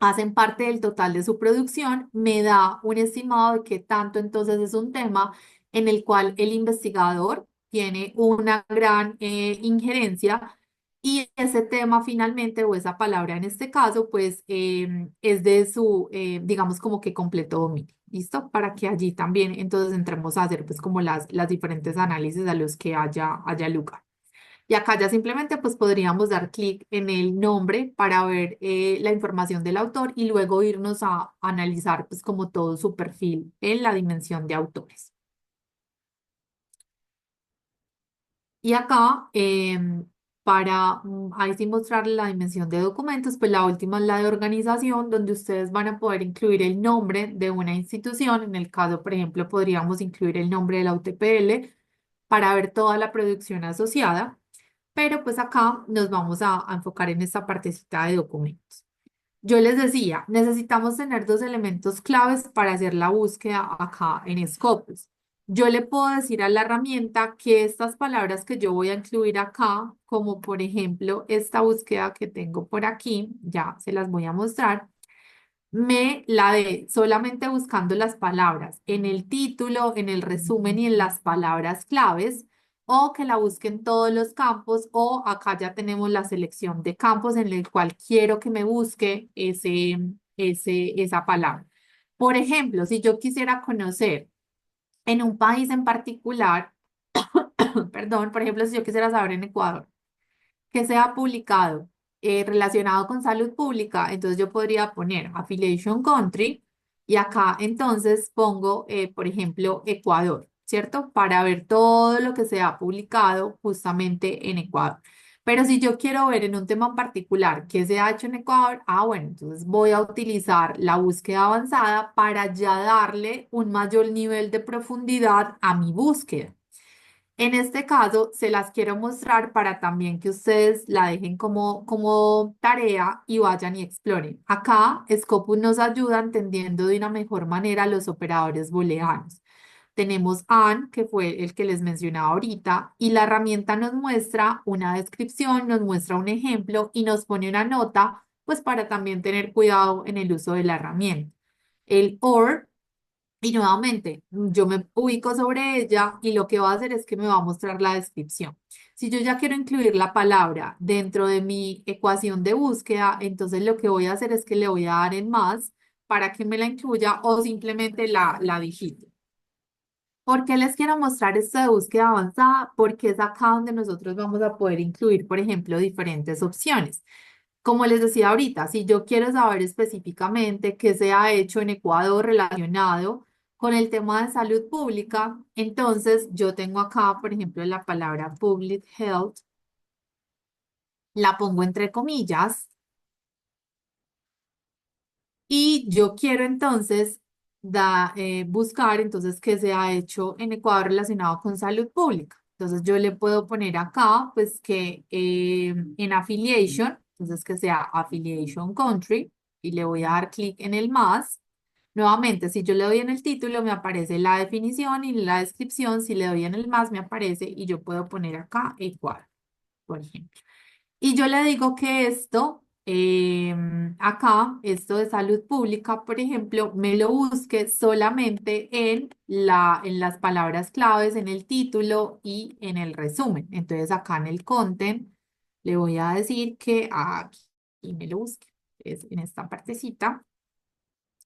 hacen parte del total de su producción, me da un estimado de qué tanto entonces es un tema en el cual el investigador tiene una gran injerencia y ese tema finalmente, o esa palabra en este caso, pues es de su, digamos, como que completo dominio. ¿Listo? Para que allí también entonces entremos a hacer pues como las diferentes análisis a los que haya lugar. Y acá ya simplemente pues podríamos dar clic en el nombre para ver la información del autor y luego irnos a analizar pues como todo su perfil en la dimensión de autores. Y acá para ahí sí mostrarles la dimensión de documentos, pues la última es la de organización, donde ustedes van a poder incluir el nombre de una institución. En el caso, por ejemplo, podríamos incluir el nombre de la UTPL para ver toda la producción asociada. Pero pues acá nos vamos a enfocar en esta partecita de documentos. Yo les decía, necesitamos tener dos elementos claves para hacer la búsqueda acá en Scopus. Yo le puedo decir a la herramienta que estas palabras que yo voy a incluir acá, como por ejemplo esta búsqueda que tengo por aquí, ya se las voy a mostrar, me la dé solamente buscando las palabras en el título, en el resumen y en las palabras claves o que la busque en todos los campos, o acá ya tenemos la selección de campos en el cual quiero que me busque esa palabra. Por ejemplo, si yo quisiera conocer en un país en particular, perdón, por ejemplo, si yo quisiera saber en Ecuador, que sea publicado relacionado con salud pública, entonces yo podría poner affiliation country y acá entonces pongo, por ejemplo, Ecuador, ¿cierto? Para ver todo lo que se ha publicado justamente en Ecuador. Pero si yo quiero ver en un tema en particular qué se ha hecho en Ecuador, bueno, entonces voy a utilizar la búsqueda avanzada para ya darle un mayor nivel de profundidad a mi búsqueda. En este caso, se las quiero mostrar para también que ustedes la dejen como tarea y vayan y exploren. Acá, Scopus nos ayuda entendiendo de una mejor manera los operadores booleanos. Tenemos AND, que fue el que les mencionaba ahorita, y la herramienta nos muestra una descripción, nos muestra un ejemplo y nos pone una nota, pues para también tener cuidado en el uso de la herramienta. El OR y nuevamente, yo me ubico sobre ella y lo que va a hacer es que me va a mostrar la descripción. Si yo ya quiero incluir la palabra dentro de mi ecuación de búsqueda, entonces lo que voy a hacer es que le voy a dar en más para que me la incluya o simplemente la digite. ¿Por qué les quiero mostrar esto de búsqueda avanzada? Porque es acá donde nosotros vamos a poder incluir, por ejemplo, diferentes opciones. Como les decía ahorita, si yo quiero saber específicamente qué se ha hecho en Ecuador relacionado con el tema de salud pública, entonces yo tengo acá, por ejemplo, la palabra public health, la pongo entre comillas y yo quiero entonces buscar entonces qué se ha hecho en Ecuador relacionado con salud pública. Entonces yo le puedo poner acá pues que en affiliation, entonces que sea affiliation country y le voy a dar clic en el más. Nuevamente, si yo le doy en el título me aparece la definición y la descripción, si le doy en el más me aparece y yo puedo poner acá Ecuador, por ejemplo. Y yo le digo que esto, acá, esto de salud pública, por ejemplo, me lo busque solamente en las palabras claves, en el título y en el resumen. Entonces, acá en el content, le voy a decir que aquí me lo busque, es en esta partecita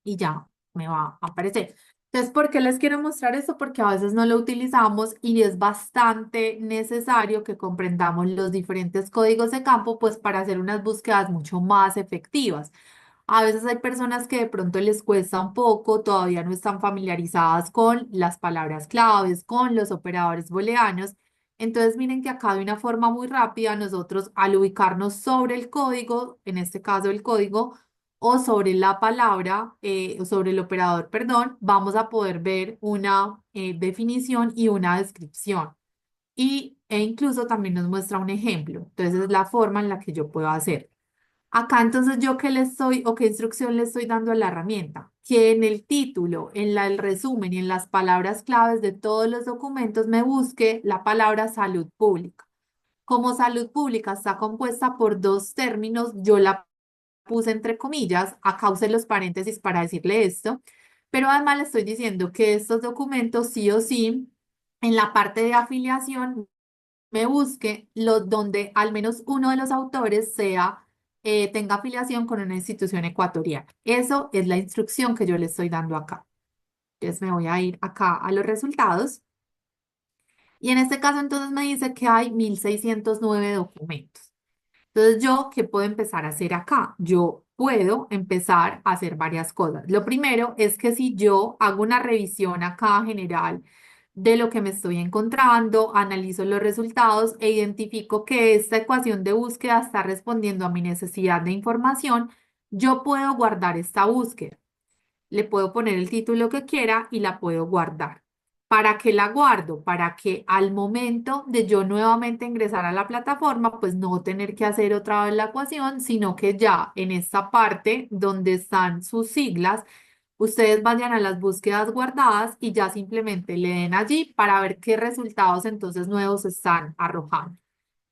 y ya me va a aparecer. Entonces, ¿por qué les quiero mostrar esto? Porque a veces no lo utilizamos y es bastante necesario que comprendamos los diferentes códigos de campo, pues para hacer unas búsquedas mucho más efectivas. A veces hay personas que de pronto les cuesta un poco, todavía no están familiarizadas con las palabras claves, con los operadores booleanos. Entonces, miren que acá de una forma muy rápida, nosotros al ubicarnos sobre el código, en este caso el código, o sobre la palabra, o sobre el operador, perdón, vamos a poder ver una definición y una descripción. E incluso también nos muestra un ejemplo. Entonces, es la forma en la que yo puedo hacer. Acá entonces yo qué le estoy o qué instrucción le estoy dando a la herramienta, que en el título, el resumen y en las palabras claves de todos los documentos me busque la palabra salud pública. Como salud pública está compuesta por dos términos, yo la puse entre comillas, acá usé los paréntesis para decirle esto, pero además le estoy diciendo que estos documentos sí o sí, en la parte de afiliación, me busque donde al menos uno de los autores tenga afiliación con una institución ecuatoriana. Eso es la instrucción que yo le estoy dando acá. Entonces me voy a ir acá a los resultados. Y en este caso entonces me dice que hay 1609 documentos. Entonces, ¿yo qué puedo empezar a hacer acá? Yo puedo empezar a hacer varias cosas. Lo primero es que si yo hago una revisión acá general de lo que me estoy encontrando, analizo los resultados e identifico que esta ecuación de búsqueda está respondiendo a mi necesidad de información, yo puedo guardar esta búsqueda. Le puedo poner el título que quiera y la puedo guardar. ¿Para qué la guardo? Para que al momento de yo nuevamente ingresar a la plataforma, pues no tener que hacer otra vez la ecuación, sino que ya en esta parte donde están sus siglas, ustedes vayan a las búsquedas guardadas y ya simplemente le den allí para ver qué resultados entonces nuevos están arrojando.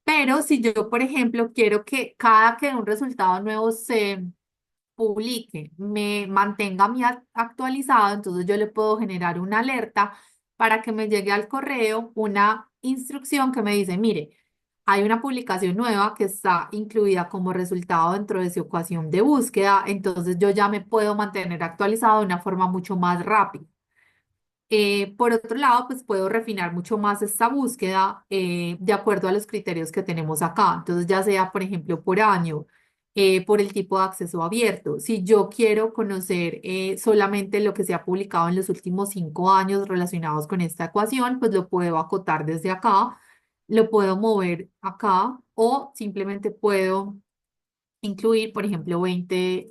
Pero si yo, por ejemplo, quiero que cada que un resultado nuevo se publique, me mantenga mi actualizado, entonces yo le puedo generar una alerta para que me llegue al correo una instrucción que me dice, mire, hay una publicación nueva que está incluida como resultado dentro de su ecuación de búsqueda, entonces yo ya me puedo mantener actualizado de una forma mucho más rápida. Por otro lado, pues puedo refinar mucho más esta búsqueda de acuerdo a los criterios que tenemos acá. Entonces, ya sea, por ejemplo, por año, por el tipo de acceso abierto. Si yo quiero conocer solamente lo que se ha publicado en los últimos 5 años relacionados con esta ecuación, pues lo puedo acotar desde acá, lo puedo mover acá o simplemente puedo incluir, por ejemplo, 2020,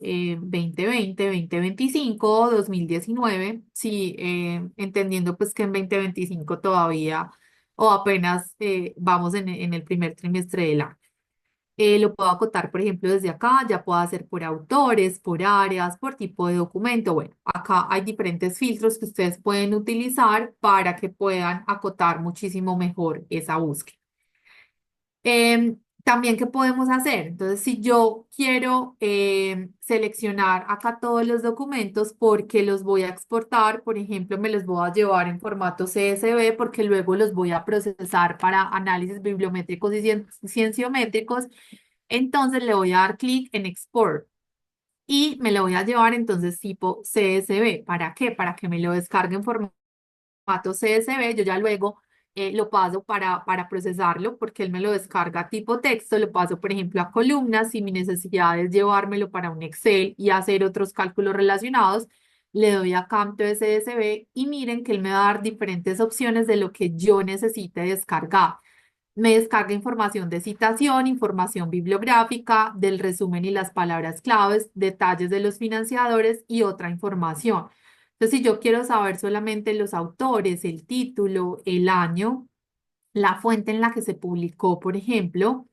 2025, 2019, sí, entendiendo pues que en 2025 todavía o apenas vamos en el primer trimestre del año. Lo puedo acotar, por ejemplo, desde acá, ya puedo hacer por autores, por áreas, por tipo de documento. Bueno, acá hay diferentes filtros que ustedes pueden utilizar para que puedan acotar muchísimo mejor esa búsqueda. También, ¿qué podemos hacer? Entonces, si yo quiero seleccionar acá todos los documentos porque los voy a exportar, por ejemplo, me los voy a llevar en formato CSV porque luego los voy a procesar para análisis bibliométricos y cienciométricos, entonces le voy a dar clic en Export y me lo voy a llevar entonces tipo CSV. ¿Para qué? Para que me lo descargue en formato CSV, yo ya luego lo paso para procesarlo porque él me lo descarga tipo texto, lo paso por ejemplo a columnas y mi necesidad es llevármelo para un Excel y hacer otros cálculos relacionados, le doy a Campo de CSV y miren que él me va a dar diferentes opciones de lo que yo necesite descargar. Me descarga información de citación, información bibliográfica, del resumen y las palabras claves, detalles de los financiadores y otra información. Entonces, si yo quiero saber solamente los autores, el título, el año, la fuente en la que se publicó, por ejemplo,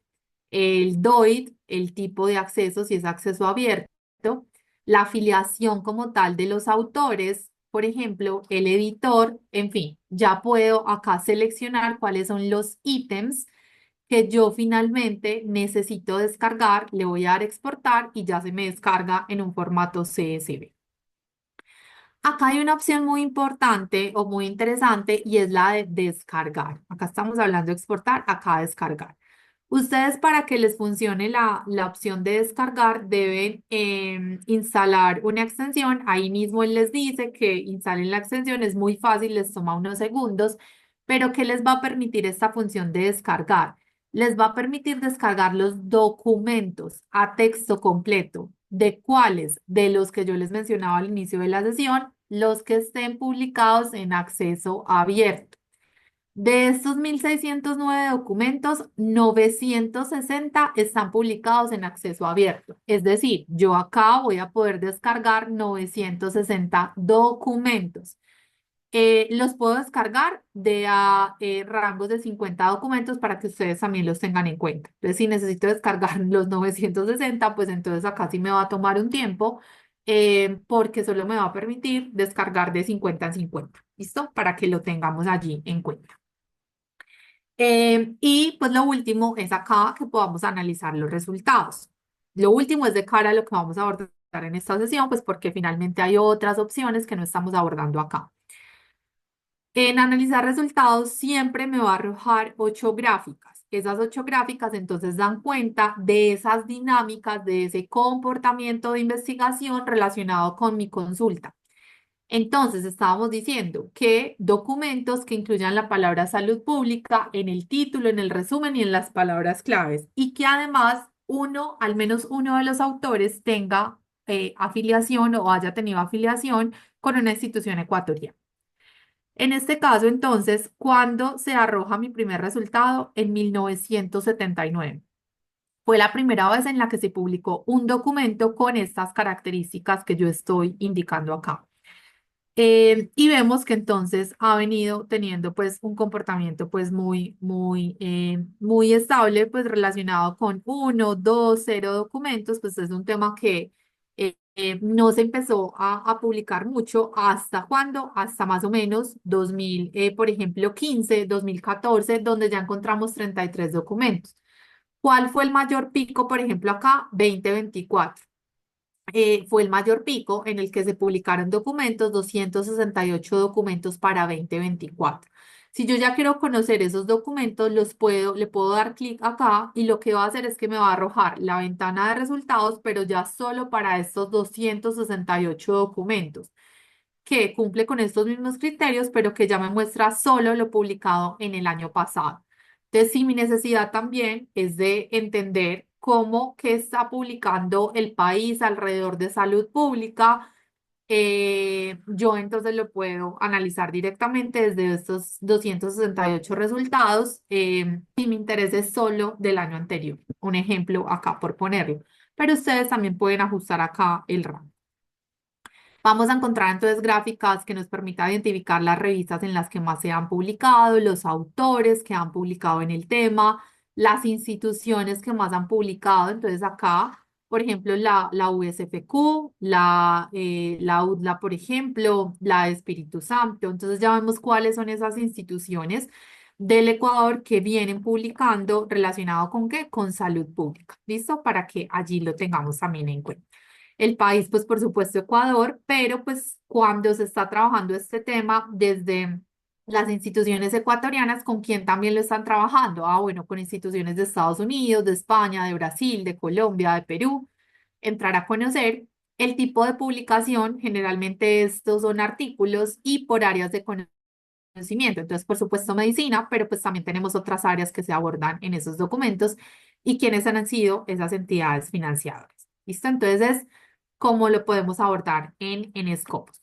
el DOIT, el tipo de acceso, si es acceso abierto, la afiliación como tal de los autores, por ejemplo, el editor, en fin, ya puedo acá seleccionar cuáles son los ítems que yo finalmente necesito descargar, le voy a dar exportar y ya se me descarga en un formato CSV. Acá hay una opción muy importante o muy interesante y es la de descargar. Acá estamos hablando de exportar, acá descargar. Ustedes para que les funcione la opción de descargar deben instalar una extensión. Ahí mismo él les dice que instalen la extensión, es muy fácil, les toma unos segundos, pero ¿qué les va a permitir esta función de descargar? Les va a permitir descargar los documentos a texto completo. ¿De cuáles? De los que yo les mencionaba al inicio de la sesión, los que estén publicados en acceso abierto. De estos 1.609 documentos, 960 están publicados en acceso abierto. Es decir, yo acá voy a poder descargar 960 documentos. Los puedo descargar de a rangos de 50 documentos para que ustedes también los tengan en cuenta. Entonces, si necesito descargar los 960, pues entonces acá sí me va a tomar un tiempo porque solo me va a permitir descargar de 50 en 50. ¿Listo? Para que lo tengamos allí en cuenta. Y pues lo último es acá que podamos analizar los resultados. Lo último es de cara a lo que vamos a abordar en esta sesión, pues porque finalmente hay otras opciones que no estamos abordando acá. En analizar resultados siempre me va a arrojar 8 gráficas. Esas 8 gráficas entonces dan cuenta de esas dinámicas, de ese comportamiento de investigación relacionado con mi consulta. Entonces, estábamos diciendo que documentos que incluyan la palabra salud pública en el título, en el resumen y en las palabras claves, y que además al menos uno de los autores tenga afiliación o haya tenido afiliación con una institución ecuatoriana. En este caso, entonces, ¿cuándo se arroja mi primer resultado? En 1979. Fue la primera vez en la que se publicó un documento con estas características que yo estoy indicando acá. Y vemos que entonces ha venido teniendo pues un comportamiento pues muy estable pues relacionado con 1, 2, 0 documentos, pues es un tema que no se empezó a publicar mucho hasta cuándo, hasta más o menos 2000, por ejemplo 15, 2014, donde ya encontramos 33 documentos. ¿Cuál fue el mayor pico, por ejemplo acá? 2024. Fue el mayor pico en el que se publicaron documentos, 268 documentos para 2024. Si yo ya quiero conocer esos documentos, le puedo dar clic acá y lo que va a hacer es que me va a arrojar la ventana de resultados, pero ya solo para estos 268 documentos, que cumple con estos mismos criterios, pero que ya me muestra solo lo publicado en el año pasado. Entonces, si mi necesidad también es de entender cómo que está publicando el país alrededor de salud pública, yo entonces lo puedo analizar directamente desde estos 268 resultados, si mi interés es solo del año anterior. Un ejemplo acá por ponerlo. Pero ustedes también pueden ajustar acá el rango. Vamos a encontrar entonces gráficas que nos permitan identificar las revistas en las que más se han publicado, los autores que han publicado en el tema, las instituciones que más han publicado. Entonces acá, por ejemplo, la USFQ, la UDLA, por ejemplo, la de Espíritu Santo. Entonces ya vemos cuáles son esas instituciones del Ecuador que vienen publicando relacionado con qué, con salud pública. ¿Listo? Para que allí lo tengamos también en cuenta. El país, pues por supuesto Ecuador, pero pues cuando se está trabajando este tema desde las instituciones ecuatorianas, ¿con quién también lo están trabajando? Ah, bueno, con instituciones de Estados Unidos, de España, de Brasil, de Colombia, de Perú. Entrar a conocer el tipo de publicación, generalmente estos son artículos y por áreas de conocimiento. Entonces, por supuesto, medicina, pero pues también tenemos otras áreas que se abordan en esos documentos y quiénes han sido esas entidades financiadoras. ¿Listo? Entonces, ¿cómo lo podemos abordar en Scopus?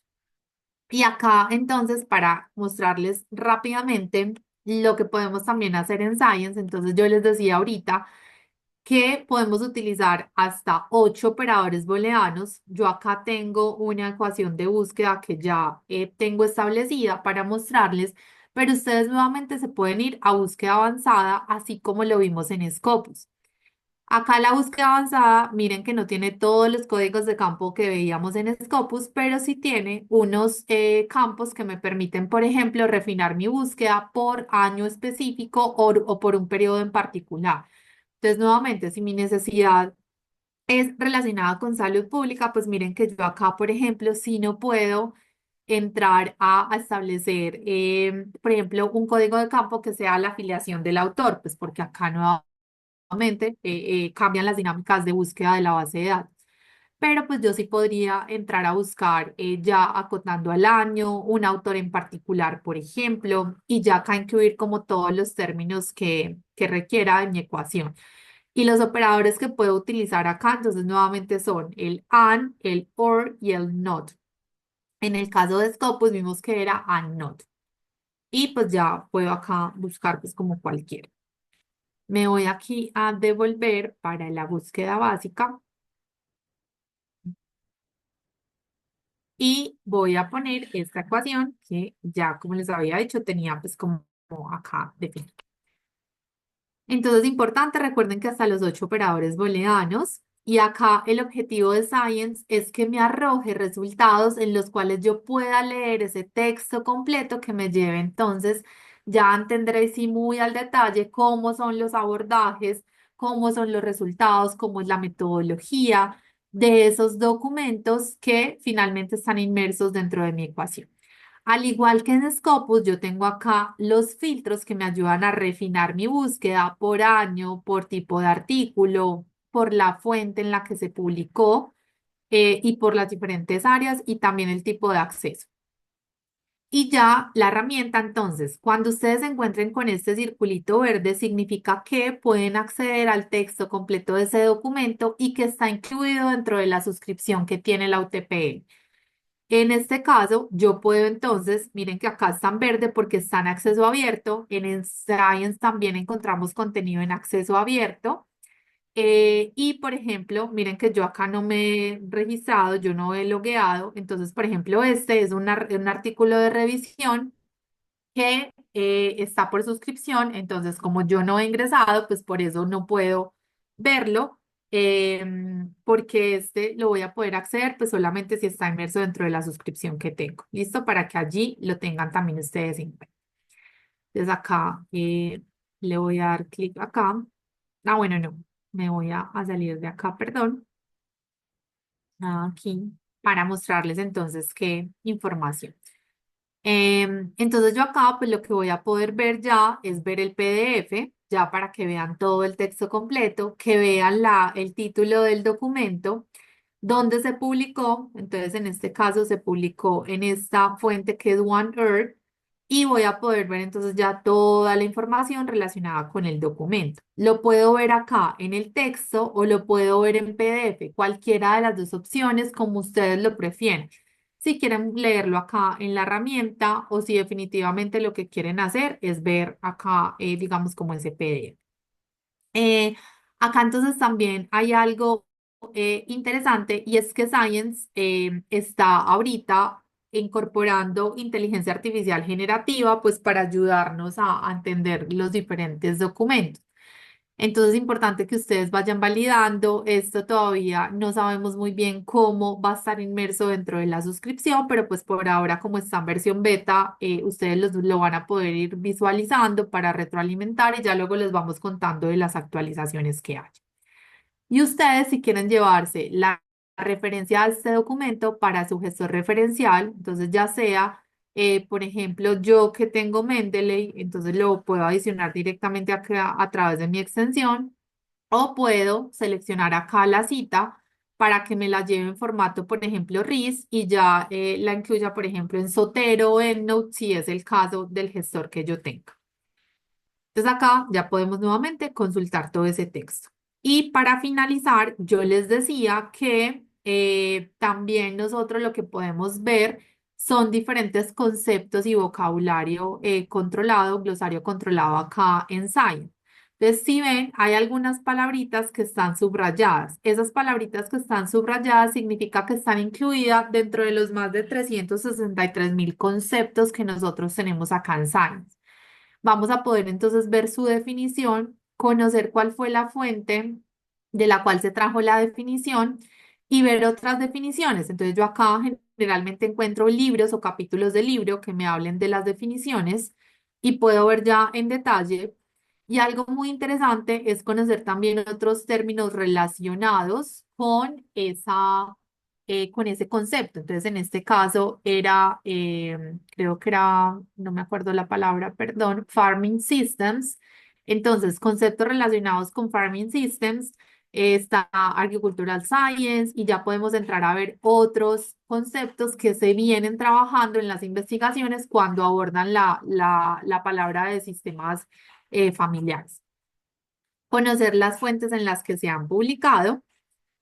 Y acá, entonces, para mostrarles rápidamente lo que podemos también hacer en Science, entonces yo les decía ahorita que podemos utilizar hasta 8 operadores booleanos. Yo acá tengo una ecuación de búsqueda que ya tengo establecida para mostrarles, pero ustedes nuevamente se pueden ir a búsqueda avanzada, así como lo vimos en Scopus. Acá la búsqueda avanzada, miren que no tiene todos los códigos de campo que veíamos en Scopus, pero sí tiene unos campos que me permiten, por ejemplo, refinar mi búsqueda por año específico o por un periodo en particular. Entonces, nuevamente, si mi necesidad es relacionada con salud pública, pues miren que yo acá, por ejemplo, si no puedo entrar a establecer, por ejemplo, un código de campo que sea la afiliación del autor, pues porque acá nuevamente cambian las dinámicas de búsqueda de la base de datos. Pero pues yo sí podría entrar a buscar ya acotando al año, un autor en particular, por ejemplo, y ya acá incluir como todos los términos que requiera de mi ecuación. Y los operadores que puedo utilizar acá, entonces nuevamente son el AND, el OR y el NOT. En el caso de Scopus vimos que era AND NOT. Y pues ya puedo acá buscar pues como cualquiera. Me voy aquí a devolver para la búsqueda básica y voy a poner esta ecuación que ya como les había dicho tenía pues como acá definida. Entonces, importante, recuerden que hasta los 8 operadores booleanos y acá el objetivo de Science es que me arroje resultados en los cuales yo pueda leer ese texto completo que me lleve entonces ya entenderé sí muy al detalle cómo son los abordajes, cómo son los resultados, cómo es la metodología de esos documentos que finalmente están inmersos dentro de mi ecuación. Al igual que en Scopus, yo tengo acá los filtros que me ayudan a refinar mi búsqueda por año, por tipo de artículo, por la fuente en la que se publicó y por las diferentes áreas y también el tipo de acceso. Y ya la herramienta, entonces, cuando ustedes se encuentren con este circulito verde, significa que pueden acceder al texto completo de ese documento y que está incluido dentro de la suscripción que tiene la UTPL. En este caso, yo puedo entonces, miren que acá está en verde porque está en acceso abierto. En Science también encontramos contenido en acceso abierto. Y por ejemplo, miren que yo acá no me he registrado, yo no he logueado. Entonces, por ejemplo, este es un artículo de revisión que está por suscripción, entonces como yo no he ingresado, pues por eso no puedo verlo, porque este lo voy a poder acceder pues solamente si está inmerso dentro de la suscripción que tengo. ¿Listo? Para que allí lo tengan también ustedes en cuenta. Entonces acá le voy a dar clic acá. Ah, bueno, no, me voy a salir de acá, perdón. Aquí para mostrarles entonces qué información. Entonces yo acá pues lo que voy a poder ver ya es ver el PDF, ya para que vean todo el texto completo, que vean el título del documento, dónde se publicó. Entonces en este caso se publicó en esta fuente que es OneEarth, y voy a poder ver entonces ya toda la información relacionada con el documento. Lo puedo ver acá en el texto o lo puedo ver en PDF, cualquiera de las dos opciones como ustedes lo prefieren. Si quieren leerlo acá en la herramienta o si definitivamente lo que quieren hacer es ver acá, digamos, como ese PDF. Eh, Acá entonces también hay algo interesante, y es que Science está ahorita incorporando inteligencia artificial generativa pues para ayudarnos a entender los diferentes documentos. Entonces es importante que ustedes vayan validando. Esto todavía no sabemos muy bien cómo va a estar inmerso dentro de la suscripción, pero pues por ahora, como está en versión beta, ustedes lo van a poder ir visualizando para retroalimentar, y ya luego les vamos contando de las actualizaciones que hay. Y ustedes, si quieren llevarse la referencia a este documento para su gestor referencial, entonces ya sea, por ejemplo, yo que tengo Mendeley, entonces lo puedo adicionar directamente acá a través de mi extensión, o puedo seleccionar acá la cita para que me la lleve en formato, por ejemplo, RIS, y ya la incluya, por ejemplo, en Zotero o en Notes, si es el caso del gestor que yo tenga. Entonces acá ya podemos nuevamente consultar todo ese texto. Y para finalizar, yo les decía que también nosotros lo que podemos ver son diferentes conceptos y vocabulario controlado, glosario controlado acá en Science. Entonces, si ven, hay algunas palabritas que están subrayadas. Esas palabritas que están subrayadas significa que están incluidas dentro de los más de 363.000 conceptos que nosotros tenemos acá en Science. Vamos a poder entonces ver su definición, conocer cuál fue la fuente de la cual se trajo la definición y ver otras definiciones. Entonces yo acá generalmente encuentro libros o capítulos de libro que me hablen de las definiciones y puedo ver ya en detalle. Y algo muy interesante es conocer también otros términos relacionados con ese concepto. Entonces, en este caso era, creo que era, no me acuerdo la palabra, perdón, Farming Systems. Entonces, conceptos relacionados con Farming Systems, está Agricultural Science, y ya podemos entrar a ver otros conceptos que se vienen trabajando en las investigaciones cuando abordan la palabra de sistemas familiares. Conocer las fuentes en las que se han publicado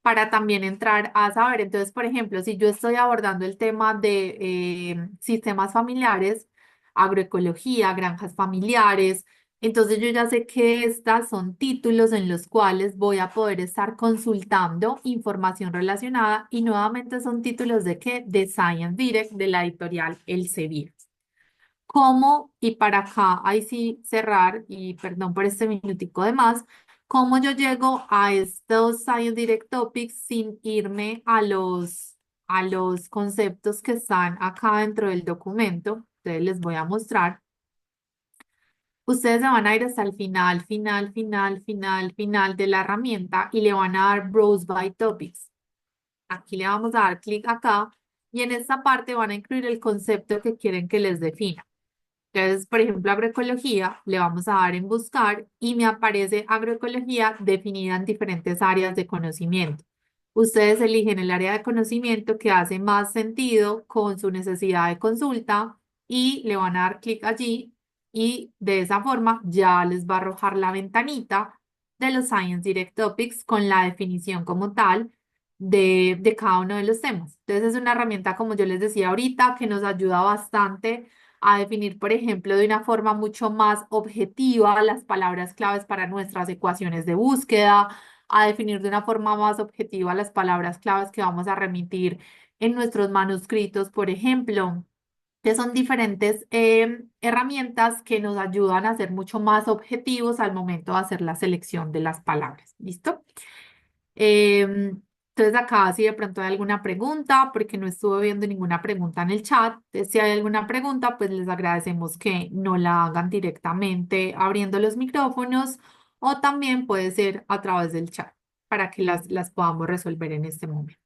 para también entrar a saber. Entonces, por ejemplo, si yo estoy abordando el tema de sistemas familiares, agroecología, granjas familiares, entonces yo ya sé que estas son títulos en los cuales voy a poder estar consultando información relacionada, y nuevamente son títulos de qué, de Science Direct, de la editorial Elsevier. ¿Cómo? Y para acá, ahí sí cerrar, y perdón por este minutico de más, ¿cómo yo llego a estos Science Direct Topics sin irme a los conceptos que están acá dentro del documento? Entonces les voy a mostrar. Ustedes se van a ir hasta el final de la herramienta y le van a dar Browse by Topics. Aquí le vamos a dar clic acá, y en esta parte van a incluir el concepto que quieren que les defina. Entonces, por ejemplo, agroecología, le vamos a dar en buscar y me aparece agroecología definida en diferentes áreas de conocimiento. Ustedes eligen el área de conocimiento que hace más sentido con su necesidad de consulta y le van a dar clic allí, y de esa forma ya les va a arrojar la ventanita de los Science Direct Topics con la definición como tal de cada uno de los temas. Entonces es una herramienta, como yo les decía ahorita, que nos ayuda bastante a definir, por ejemplo, de una forma mucho más objetiva las palabras claves para nuestras ecuaciones de búsqueda, a definir de una forma más objetiva las palabras claves que vamos a remitir en nuestros manuscritos, por ejemplo, que son diferentes herramientas que nos ayudan a ser mucho más objetivos al momento de hacer la selección de las palabras. ¿Listo? Entonces acá si de pronto hay alguna pregunta, porque no estuve viendo ninguna pregunta en el chat. Entonces, si hay alguna pregunta, pues les agradecemos que no la hagan directamente abriendo los micrófonos, o también puede ser a través del chat para que las podamos resolver en este momento.